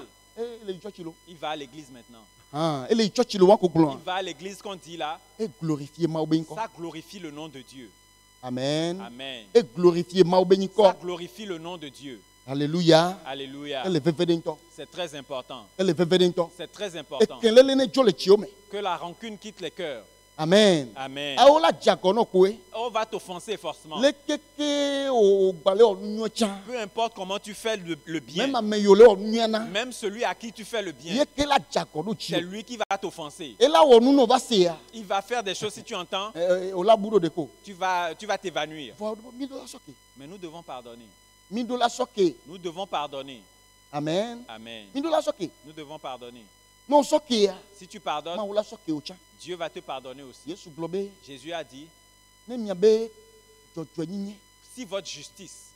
Il va à l'église maintenant. Il va à l'église qu'on dit là. Ça glorifie le nom de Dieu. Amen. Amen. Et glorifier ça glorifie le nom de Dieu. Alléluia. Alléluia. C'est très important. C'est très important. Que la rancune quitte les cœurs. Amen. Amen. On va t'offenser forcément. Peu importe comment tu fais le bien. Même celui à qui tu fais le bien. C'est lui qui va t'offenser. Il va faire des choses, si tu entends. Tu vas t'évanouir. Mais nous devons pardonner. Nous devons pardonner. Amen. Amen. Nous devons pardonner. Si tu pardonnes, Dieu va te pardonner aussi. Jésus a dit, si votre justice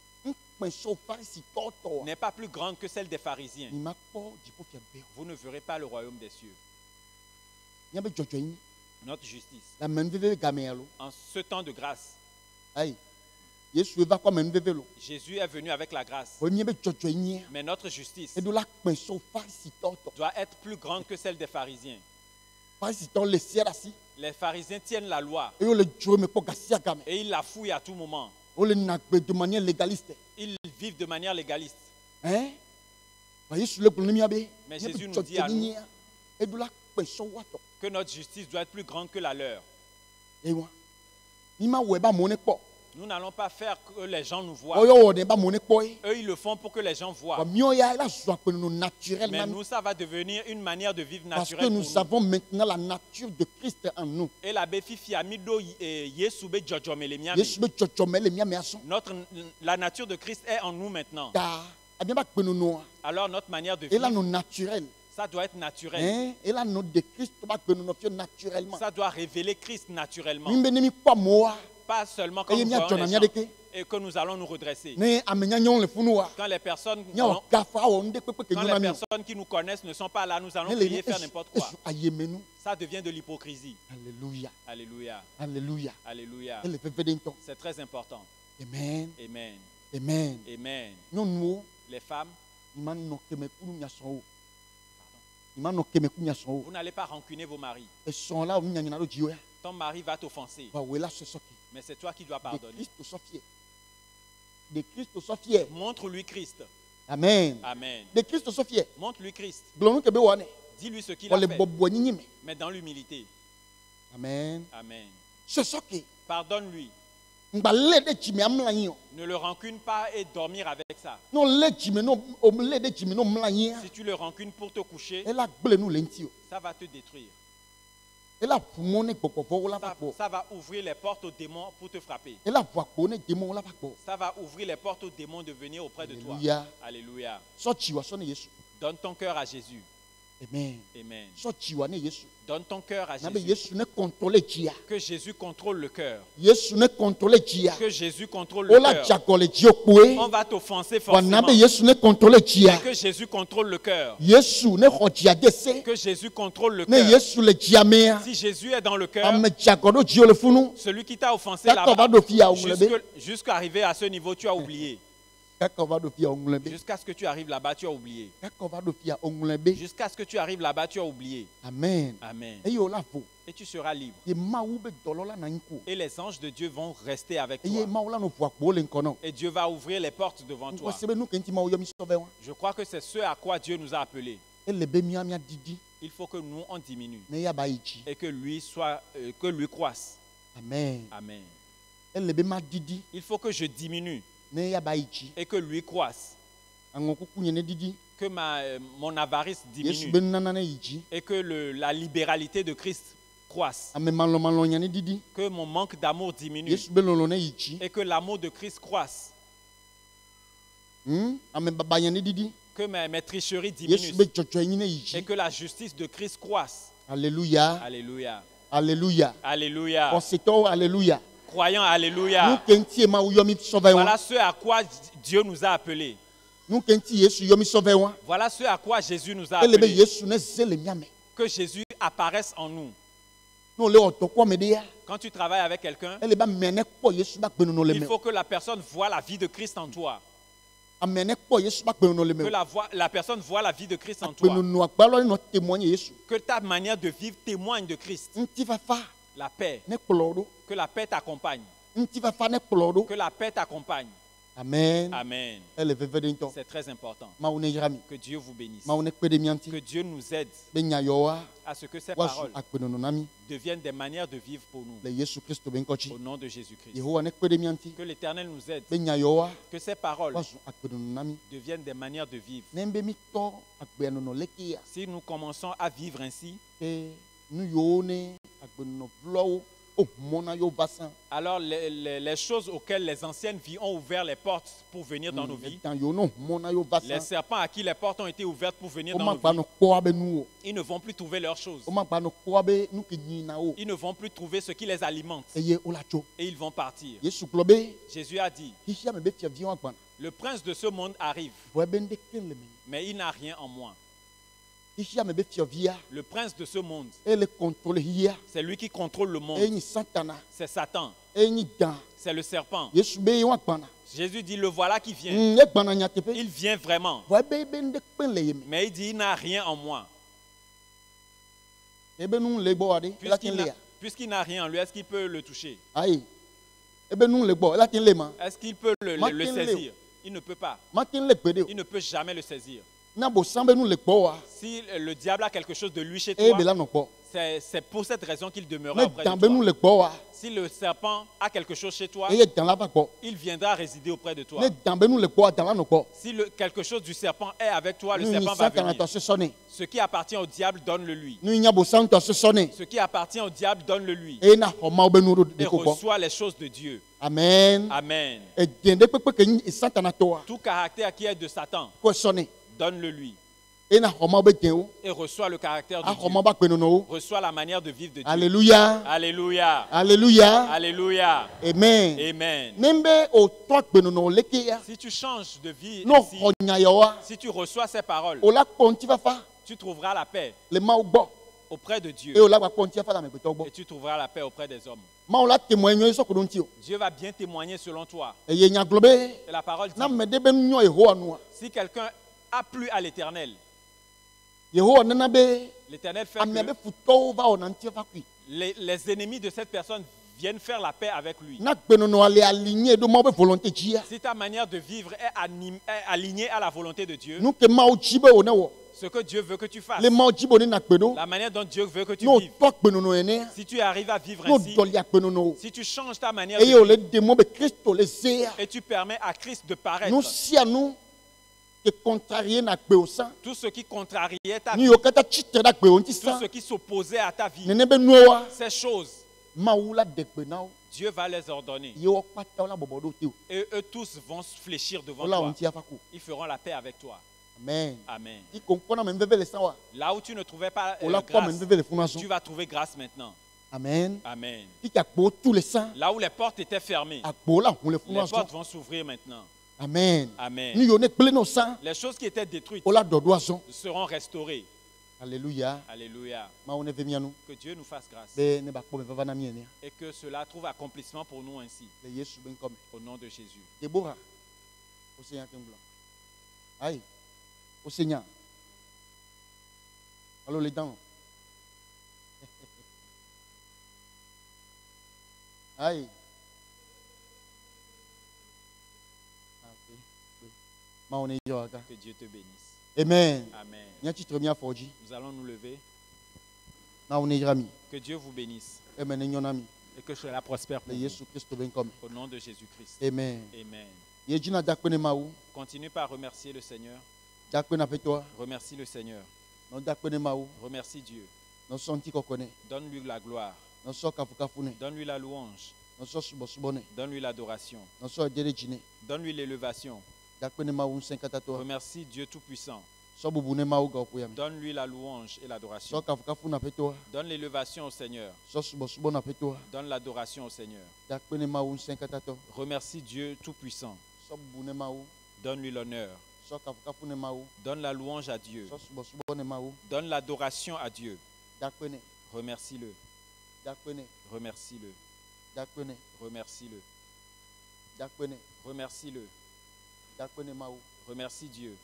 n'est pas plus grande que celle des pharisiens, vous ne verrez pas le royaume des cieux. Notre justice. En ce temps de grâce. Jésus est venu avec la grâce. Mais notre justice doit être plus grande que celle des pharisiens. Les pharisiens tiennent la loi et ils la fouillent à tout moment. Ils vivent de manière légaliste. Mais Jésus nous dit à nous que notre justice doit être plus grande que la leur. Nous n'allons pas faire que les gens nous voient. Eux, ils le font pour que les gens voient. Mais nous, ça va devenir une manière de vivre naturelle. Parce que nous avons maintenant la nature de Christ en nous. Et la la nature de Christ est en nous maintenant. Alors notre manière de vivre, ça doit être naturel. Ça doit révéler Christ naturellement. Pas seulement quand nous voyons les gens et que nous allons nous redresser. Quand les personnes qui nous connaissent ne sont pas là, nous allons crier, faire n'importe quoi. Ça devient de l'hypocrisie. Alléluia. Alléluia. Alléluia. Alléluia. C'est très important. Amen. Amen. Amen. Amen. Les femmes, vous n'allez pas rancuner vos maris. Ton mari va t'offenser. Mais c'est toi qui dois pardonner. Montre-lui Christ. Amen. Amen. Montre-lui Christ. Dis-lui ce qu'il a fait. Mais dans l'humilité. Amen. Amen. Pardonne-lui. Ne le rancune pas et dormir avec ça. Si tu le rancunes pour te coucher, ça va te détruire. Ça va ouvrir les portes aux démons pour te frapper. Ça va ouvrir les portes aux démons de venir auprès de toi. Alléluia. Donne ton cœur à Jésus. Amen. Amen. Donne ton cœur à Jésus. Que Jésus contrôle le cœur. Que Jésus contrôle le cœur. On va t'offenser forcément. Que Jésus contrôle le cœur. Que Jésus contrôle le cœur. Si Jésus est dans le cœur, celui qui t'a offensé là-bas, jusqu'à arriver à ce niveau, tu as oublié. Jusqu'à ce que tu arrives là-bas, tu as oublié. Jusqu'à ce que tu arrives là-bas, tu as oublié. Amen. Amen. Et tu seras libre. Et les anges de Dieu vont rester avec toi. Et Dieu va ouvrir les portes devant toi. Je crois que c'est ce à quoi Dieu nous a appelés. Il faut que nous on diminue. Et que lui croisse. Amen. Amen. Il faut que je diminue. Et que lui croisse. Que mon avarice diminue. Et que la libéralité de Christ croisse. Que mon manque d'amour diminue. Et que l'amour de Christ croisse. Que mes tricheries diminuent. Et que la justice de Christ croisse. Alléluia. Alléluia. Alléluia. Alléluia. Alléluia. Croyant, alléluia. Voilà ce à quoi Dieu nous a appelés. Voilà ce à quoi Jésus nous a appelés. Que Jésus apparaisse en nous. Quand tu travailles avec quelqu'un, il faut que la personne voit la vie de Christ en toi. Que la personne voit la vie de Christ en toi. Que ta manière de vivre témoigne de Christ. La paix. Que la paix t'accompagne. Que la paix t'accompagne. Amen. Amen. C'est très important. Que Dieu vous bénisse. Que Dieu nous aide à ce que ces paroles deviennent des manières de vivre pour nous. Au nom de Jésus-Christ. Que l'Éternel nous aide. Que ces paroles deviennent des manières de vivre. Si nous commençons à vivre ainsi, alors les choses auxquelles les anciennes vies ont ouvert les portes pour venir dans nos vies, les serpents à qui les portes ont été ouvertes pour venir dans nos vies, ils ne vont plus trouver leurs choses. Ils ne vont plus trouver ce qui les alimente. Et ils vont partir. Jésus a dit, le prince de ce monde arrive, mais il n'a rien en moi. Le prince de ce monde, c'est lui qui contrôle le monde. C'est Satan. C'est le serpent. Jésus dit, le voilà qui vient. Il vient vraiment. Mais il dit, il n'a rien en moi. Puisqu'il n'a rien en lui, est-ce qu'il peut le toucher? Est-ce qu'il peut le saisir? Il ne peut pas. Il ne peut jamais le saisir. Si le diable a quelque chose de lui chez toi, c'est pour cette raison qu'il demeurera auprès de toi. Si le serpent a quelque chose chez toi, il viendra résider auprès de toi. Si quelque chose du serpent est avec toi, le serpent va venir. Ce qui appartient au diable, donne-le lui. Ce qui appartient au diable, donne-le lui. Et reçoit les choses de Dieu. Amen. Amen. Tout caractère qui est de Satan, donne-le lui. Et reçoit le caractère de Dieu. Reçoit la manière de vivre de Dieu. Alléluia. Alléluia. Alléluia. Alléluia. Amen. Amen. Si tu changes de vie ici, si tu reçois ces paroles, tu trouveras la paix auprès de Dieu. Et tu trouveras la paix auprès des hommes. Dieu va bien témoigner selon toi. Et la parole dit, si quelqu'un a plu à l'Éternel, l'Éternel fait que les ennemis de cette personne viennent faire la paix avec lui. Si ta manière de vivre est alignée à la volonté de Dieu, ce que Dieu veut que tu fasses, la manière dont Dieu veut que tu vives, si tu arrives à vivre ainsi, si tu changes ta manière de vivre et tu permets à Christ de paraître, tout ce qui contrariait ta vie, tout ce qui s'opposait à ta vie, ces choses, Dieu va les ordonner. Et eux tous vont fléchir devant toi. Ils feront la paix avec toi. Amen. Amen. Là où tu ne trouvais pas grâce, tu vas trouver grâce maintenant. Amen. Amen. Là où les portes étaient fermées, les portes vont s'ouvrir maintenant. Amen. Amen. Les choses qui étaient détruites seront restaurées. Alléluia. Alléluia. Que Dieu nous fasse grâce. Et que cela trouve accomplissement pour nous ainsi. Au nom de Jésus. Déborah. Aïe. Au Seigneur. Alors les dents. Aïe. Que Dieu te bénisse. Amen. Amen. Nous allons nous lever. Que Dieu vous bénisse. Et que cela prospère pour vous. Au nom de Jésus-Christ. Amen. Amen. Continue par remercier le Seigneur. Remercie le Seigneur. Remercie Dieu. Donne-lui la gloire. Donne-lui la louange. Donne-lui l'adoration. Donne-lui l'élévation. Remercie Dieu Tout-Puissant. Donne-lui la louange et l'adoration. Donne l'élévation au Seigneur. Donne l'adoration au Seigneur. Remercie Dieu Tout-Puissant. Donne-lui l'honneur. Donne la louange à Dieu. Donne l'adoration à Dieu. Remercie-le. Remercie-le. Remercie-le. Remercie-le. Remercie Dieu.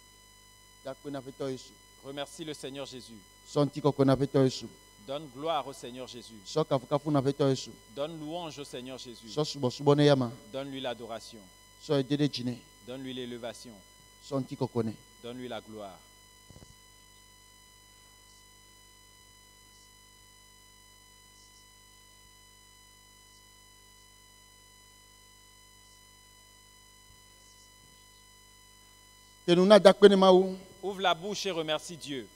Remercie le Seigneur Jésus. Donne gloire au Seigneur Jésus. Donne louange au Seigneur Jésus. Donne-lui l'adoration. Donne-lui l'élévation. Donne-lui la gloire. Ouvre la bouche et remercie Dieu.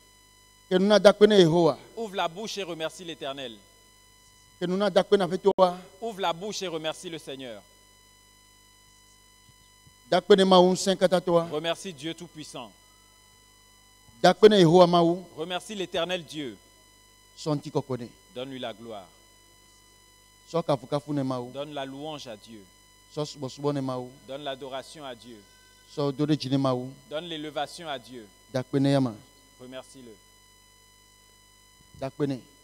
Ouvre la bouche et remercie l'Éternel. Ouvre la bouche et remercie le Seigneur. Remercie Dieu Tout-Puissant. Remercie l'Éternel Dieu. Donne-lui la gloire. Donne la louange à Dieu. Donne l'adoration à Dieu. Donne l'élévation à Dieu. Remercie-le.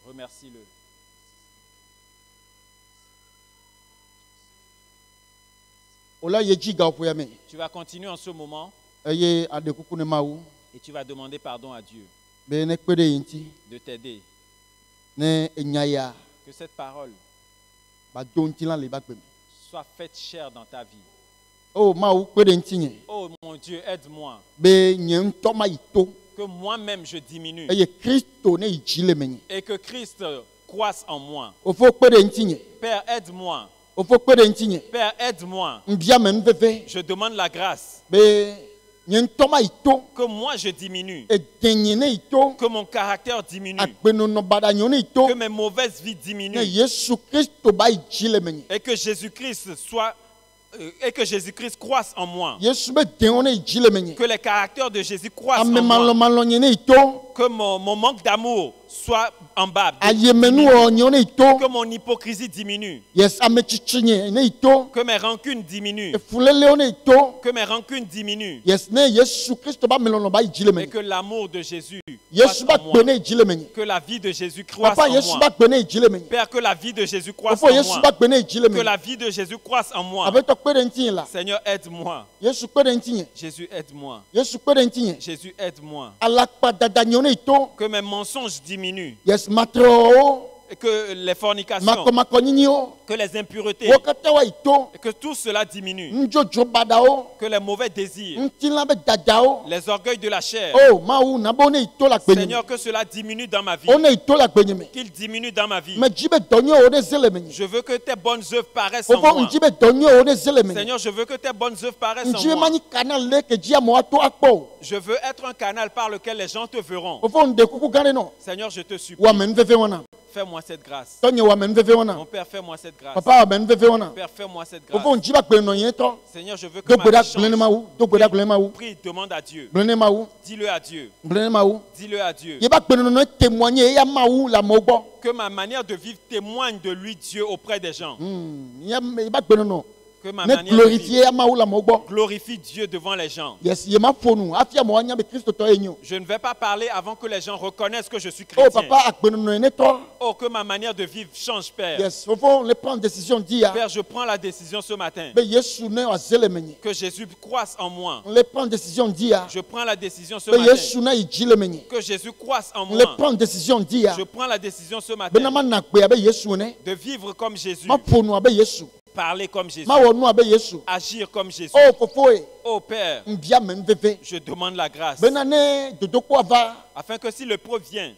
Remercie-le. Tu vas continuer en ce moment et tu vas demander pardon à Dieu de t'aider. Que cette parole soit faite chère dans ta vie. Oh mon Dieu, aide-moi. Que moi-même je diminue. Et que Christ croisse en moi. Père, aide-moi. Père, aide-moi. Je demande la grâce. Que moi je diminue. Que mon caractère diminue. Que mes mauvaises vies diminuent. Et que Jésus-Christ soit et que Jésus-Christ croisse en moi. Que les caractères de Jésus croissent en moi. Que mon manque d'amour soit en bas. Que mon hypocrisie diminue. Que mes rancunes diminuent. Que mes rancunes diminuent. Et que l'amour de Jésus croisse en moi. Que la vie de Jésus croisse en moi. Père, que la vie de Jésus croisse en moi. Que la vie de Jésus croisse en moi. Seigneur, aide-moi. Jésus, aide-moi. Jésus, aide-moi. Que mes mensonges diminuent. Et que les fornications, que les impuretés, et que tout cela diminue. Que les mauvais désirs, les orgueils de la chair, Seigneur, que cela diminue dans ma vie. Qu'il diminue dans ma vie. Je veux que tes bonnes œuvres paraissent en moi. Seigneur, je veux que tes bonnes œuvres paraissent en moi. Je veux être un canal par lequel les gens te verront. Seigneur, je te supplie. Fais-moi cette grâce. Mon Père, fais-moi cette grâce. Père, fais-moi cette grâce. Seigneur, je veux que ma vie change. Prie, demande à Dieu. Dis-le à Dieu. Dis-le à Dieu. Que ma manière de vivre témoigne de lui, Dieu, auprès des gens. Que ma manière de vivre glorifie Dieu devant les gens. Je ne vais pas parler avant que les gens reconnaissent que je suis chrétien. Oh, que ma manière de vivre change, Père. Père, je prends la décision ce matin. Que Jésus croisse en moi. Je prends la décision ce matin. Que Jésus croisse en moi. Je prends la décision ce matin. De vivre comme Jésus. Parler comme Jésus. Agir comme Jésus. Oh Père, je demande la grâce. Afin que si le preuve vient,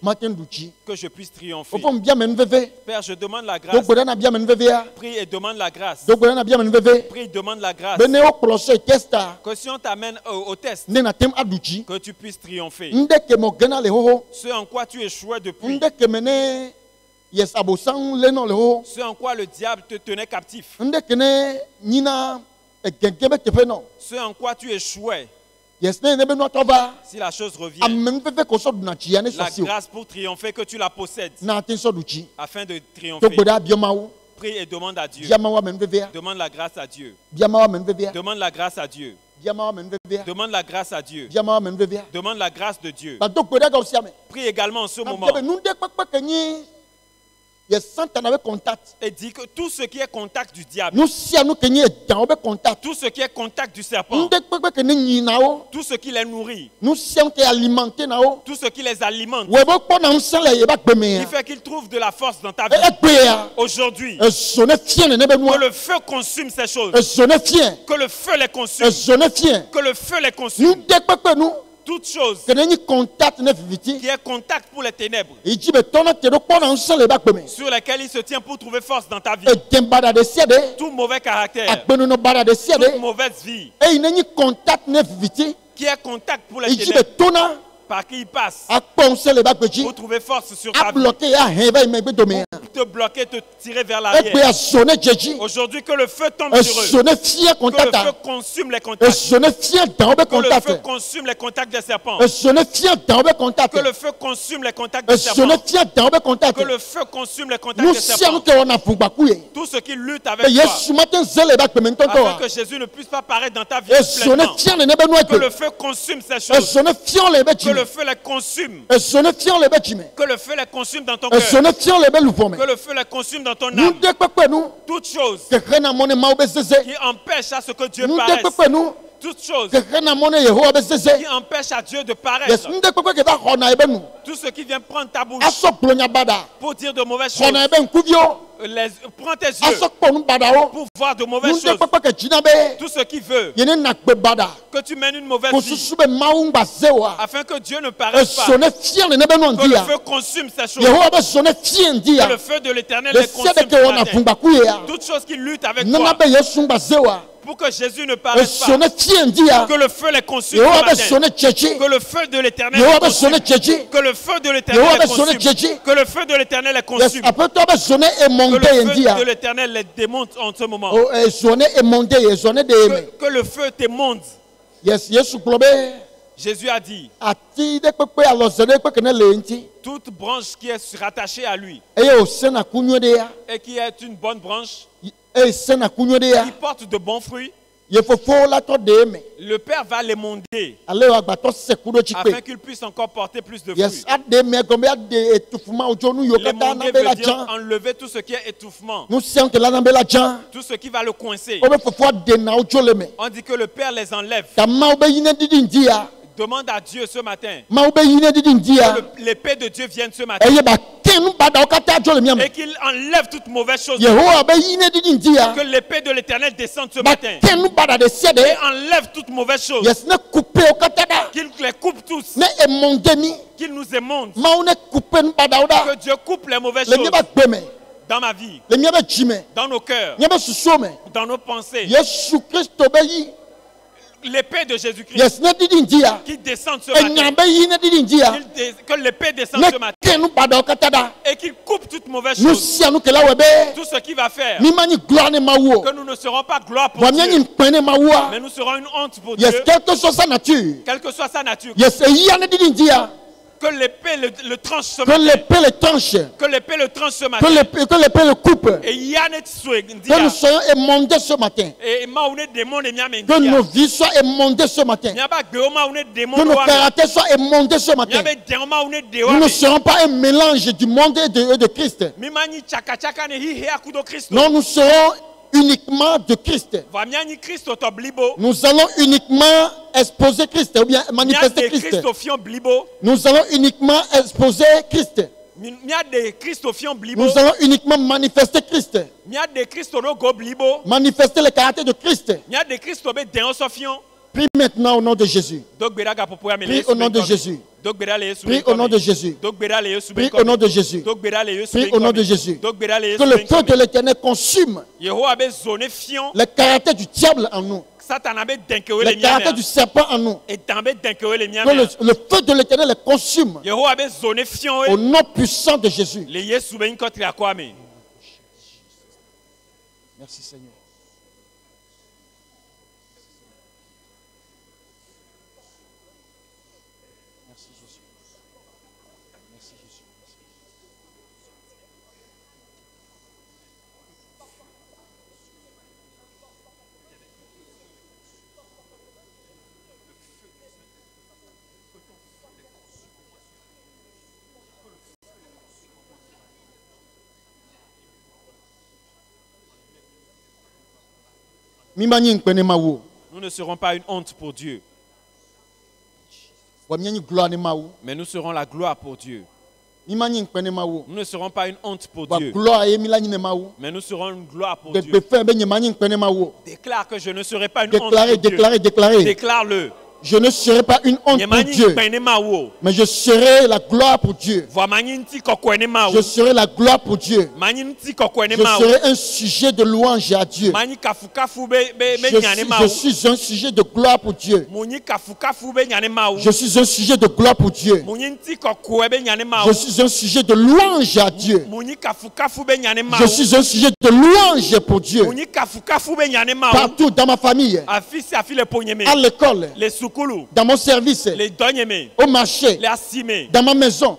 que je puisse triompher. Père, je demande la grâce. Prie et demande la grâce. Prie et demande la grâce. Que si on t'amène au test, que tu puisses triompher. Ce en quoi tu échouais depuis. Ce en quoi le diable te tenait captif. Ce en quoi tu échouais. Si la chose revient, la grâce pour triompher que tu la possèdes. Afin de triompher. Prie et demande à Dieu. Demande la grâce à Dieu. Demande la grâce à Dieu. Demande la grâce à Dieu. Demande la grâce de Dieu. Prie également en ce moment. Et dit que tout ce qui est contact du diable, tout ce qui est contact du serpent, tout ce qui les nourrit, tout ce qui les alimente, qui fait qu'ils trouvent de la force dans ta vie. Aujourd'hui, que le feu consume ces choses. Que le feu les consume. Que le feu les consume. Toute chose qui est contact pour les ténèbres, sur lesquelles il se tient pour trouver force dans ta vie. Tout mauvais caractère, toute mauvaise vie, qui est contact pour les ténèbres, par qui il passe pour trouver force sur ta vie, pour te bloquer, te tirer vers l'arrière. Aujourd'hui, que le feu tombe sur eux. Que le feu consume les contacts. Que le feu consume les contacts des serpents. Que le feu consume les contacts des serpents. Que le feu consume les contacts des serpents. Tout ce qui lutte avec toi. Afin que Jésus ne puisse pas paraître dans ta vie pleinement. Que le feu consume ces choses. Que le feu les consume. Que le feu les consume dans ton cœur. Que le feu les consume dans ton âme. Toutes choses qui empêchent à ce que Dieu paraisse. Toutes choses qui empêchent à Dieu de paraître. Tout ce qui vient prendre ta bouche pour dire de mauvaises choses. Prends tes yeux pour voir de mauvaises choses. Tout ce qui veut que tu mènes une mauvaise vie afin que Dieu ne paraisse pas. Que le feu consume ces choses. Que le feu de l'Éternel les consume ce matin. Toutes choses qui luttent avec toi. Pour que Jésus ne paraisse pas. Que le feu les consume ce matin. Que le feu de l'Éternel les consume. Que le feu de l'Éternel les consume. Que le feu de l'Éternel les consume. Que le feu de l'Éternel les démonte en ce moment. Que le feu t'émonde. Jésus a dit, toute branche qui est rattachée à lui et qui est une bonne branche, qui porte de bons fruits, le Père va les monder afin qu'ils puissent encore porter plus de fruits. Les monder veut dire enlever tout ce qui est étouffement, tout ce qui va le coincer. On dit que le Père les enlève. Demande à Dieu ce matin que l'épée de Dieu vienne ce matin et qu'il enlève toute mauvaise chose. Que l'épée de l'Éternel descende ce matin et enlève toute mauvaise chose. Qu'il les coupe tous. Qu'il nous émonde. Que Dieu coupe les mauvaises choses dans ma vie, dans nos cœurs, dans nos pensées. L'épée de Jésus-Christ qui descend ce matin, que l'épée descende ce matin et qu'il coupe toute mauvaise chose. Tout ce qui va faire que nous ne serons pas gloire pour Dieu, mais nous serons une honte pour Dieu, quelle que soit sa nature. Que l'épée le tranche ce matin. Que l'épée le tranche ce matin. Que l'épée le coupe. Que nous soyons émondés ce matin. Que nos vies soient émondées ce matin. Que nos caractères soient émondés ce matin. Nous ne serons pas un mélange du monde et de Christ. Non, nous serons uniquement de Christ. Nous allons uniquement exposer Christ ou bien manifester Christ. Nous allons uniquement exposer Christ. Nous allons uniquement manifester Christ. Manifester le caractère de Christ. Prie maintenant au nom de Jésus. Prie au nom de Jésus. Prie au nom de Jésus. Prie au nom de Jésus. Prie au nom de Jésus. Que le feu de l'Éternel consume le caractère du diable en nous. Le caractère du serpent en nous. Que le feu de l'Éternel les consume. Au nom puissant de Jésus. Merci Seigneur. Nous ne serons pas une honte pour Dieu, mais nous serons la gloire pour Dieu. Nous ne serons pas une honte pour Dieu, mais nous serons une gloire pour Dieu. Déclare que je ne serai pas une honte pour Dieu. Déclare-le. Je ne serai pas une honte pour Dieu, mais je serai la gloire pour Dieu. Je serai la gloire pour Dieu. Je serai un sujet de louange à Dieu. Je suis un sujet de gloire pour Dieu. Je suis un sujet de gloire pour Dieu. Je suis un sujet de louange à Dieu. Je suis un sujet de louange pour Dieu. Partout dans ma famille, à l'école, dans mon service, au marché, dans ma maison,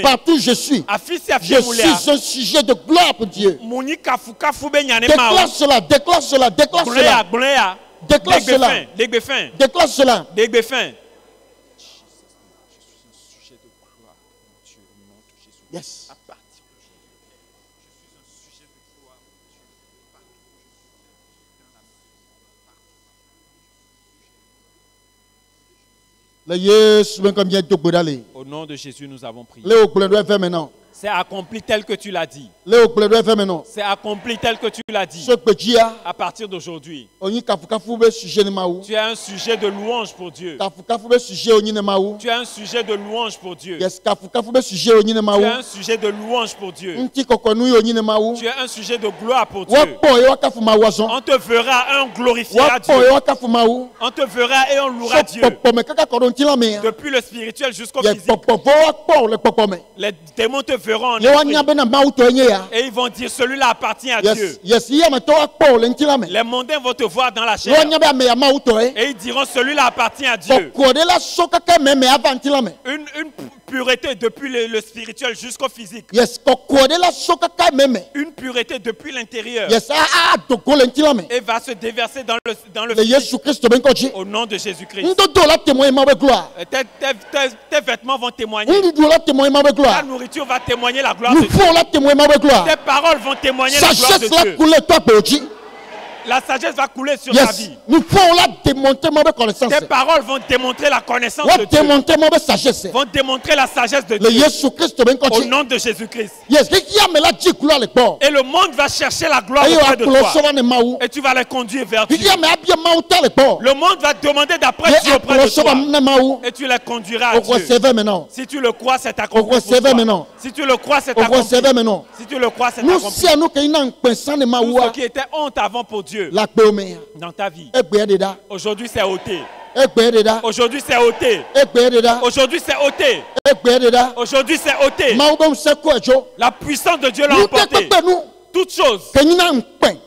partout je suis. Je suis un sujet de gloire pour Dieu. Déclare cela, déclare cela, déclare cela. Déclare cela. Déclare cela. Yes. Au nom de Jésus, nous avons prié. Maintenant. C'est accompli tel que tu l'as dit. C'est accompli tel que tu l'as dit. À partir d'aujourd'hui, tu as un sujet de louange pour Dieu. Tu as un sujet de louange pour Dieu. Tu as un sujet de louange pour Dieu. Tu as un sujet de gloire pour Dieu. On te verra et on glorifiera Dieu. On te verra et on louera Dieu. Depuis le spirituel jusqu'au physique. Les démons te verront en esprit. Et ils vont dire celui-là appartient à Dieu. Les mondains vont te voir dans la chair. Et ils diront celui-là appartient à Dieu. Une pureté depuis le spirituel jusqu'au physique. Une pureté depuis l'intérieur. Et va se déverser dans le physique. Au nom de Jésus-Christ. Tes vêtements vont témoigner. Ta nourriture va témoigner la gloire de Dieu. Tes paroles vont témoigner la gloire de Dieu. La sagesse va couler sur ta vie. Tes paroles vont démontrer la connaissance de Dieu. Vont démontrer la sagesse de Dieu. Au nom de Jésus-Christ. Et le monde va chercher la gloire auprès de toi. Et tu vas les conduire vers Dieu. Le monde va demander d'après Dieu auprès de toi. Et tu les conduiras à Dieu. Si tu le crois, c'est accompli. Si tu le crois, c'est accompli. Si tu le crois, c'est accompli. Tout ce qui était honte avant pour Dieu dans ta vie, aujourd'hui c'est ôté. Aujourd'hui c'est ôté. Aujourd'hui c'est ôté. Aujourd'hui c'est ôté. La puissance de Dieu l'a emporté. Toute chose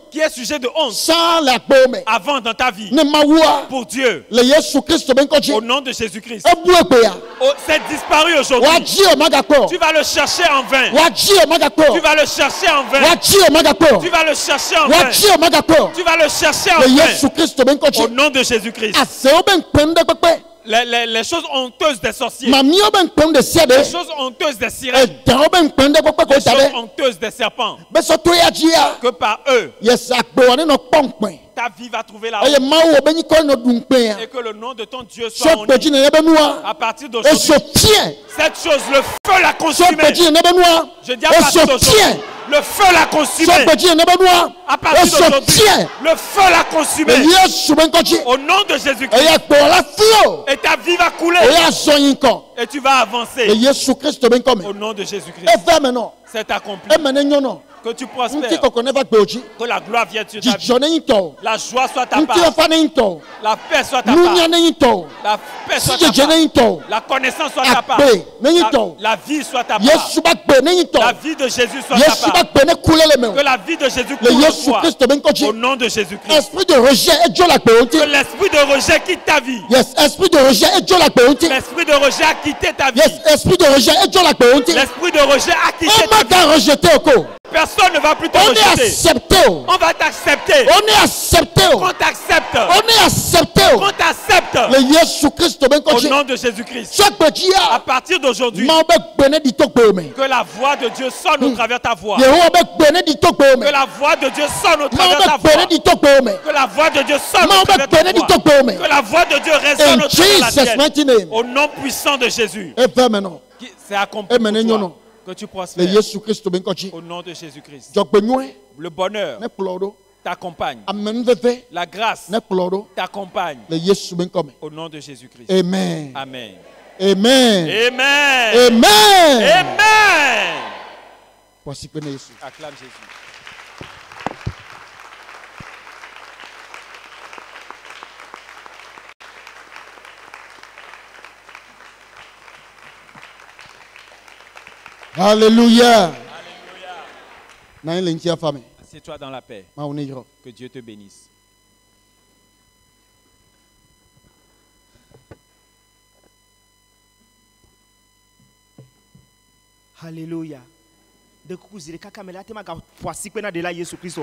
qui est sujet de honte avant dans ta vie pour Dieu, au nom de Jésus-Christ, c'est disparu aujourd'hui. Tu vas le chercher en vain. Tu vas le chercher en vain. Tu vas le chercher en vain. Tu vas le chercher en vain. Au nom de Jésus-Christ. Les choses honteuses des sorciers, les choses honteuses des sirènes, les choses honteuses des serpents, que par eux, ta vie va trouver la honte. Et que le nom de ton Dieu soit honoré. À partir d'aujourd'hui, cette chose, le feu l'a consumée. Je dis à partir d'aujourd'hui, le feu l'a consumé. À partir d'aujourd'hui, le feu l'a consumé. Au nom de Jésus-Christ. Et ta vie va couler. Et tu vas avancer. Au nom de Jésus-Christ. C'est accompli. Que tu prospères. Que la gloire vienne sur ta vie. La joie soit ta part. La paix soit ta part. La paix soit ta part. La connaissance soit ta part. La vie soit ta part. La vie de Jésus soit ta part. Que la vie de Jésus coule en toi. Au nom de Jésus-Christ. Esprit de rejet et Dieu la que l'esprit de rejet quitte ta vie. Esprit de rejet et Dieu la l'esprit de rejet a quitté ta vie. Esprit de rejet et Dieu la l'esprit de rejet a quitté ta vie. Personne ne va plus te rejeter. On va t'accepter. On est accepté. On t'accepte. On est accepté. On t'accepte. Au nom de Jésus-Christ. À partir d'aujourd'hui, que la voix de Dieu sonne au travers ta voix. Que la voix de Dieu sonne au travers ta voix. Que la voix de Dieu sonne au travers ta voix. Que la voix de Dieu résonne au travers la tienne. Au nom puissant de Jésus. C'est accompli pour toi. Que tu prospères. Au nom de Jésus-Christ. Le bonheur, t'accompagne. La grâce t'accompagne. Au nom de Jésus-Christ. Amen. Amen. Amen. Amen. Amen. Amen. Acclame Jésus. Alléluia. Assieds-toi dans la paix. Que Dieu te bénisse. Alléluia. De coucou, kaka mela tema ga poisi pena de la Yesu Christ.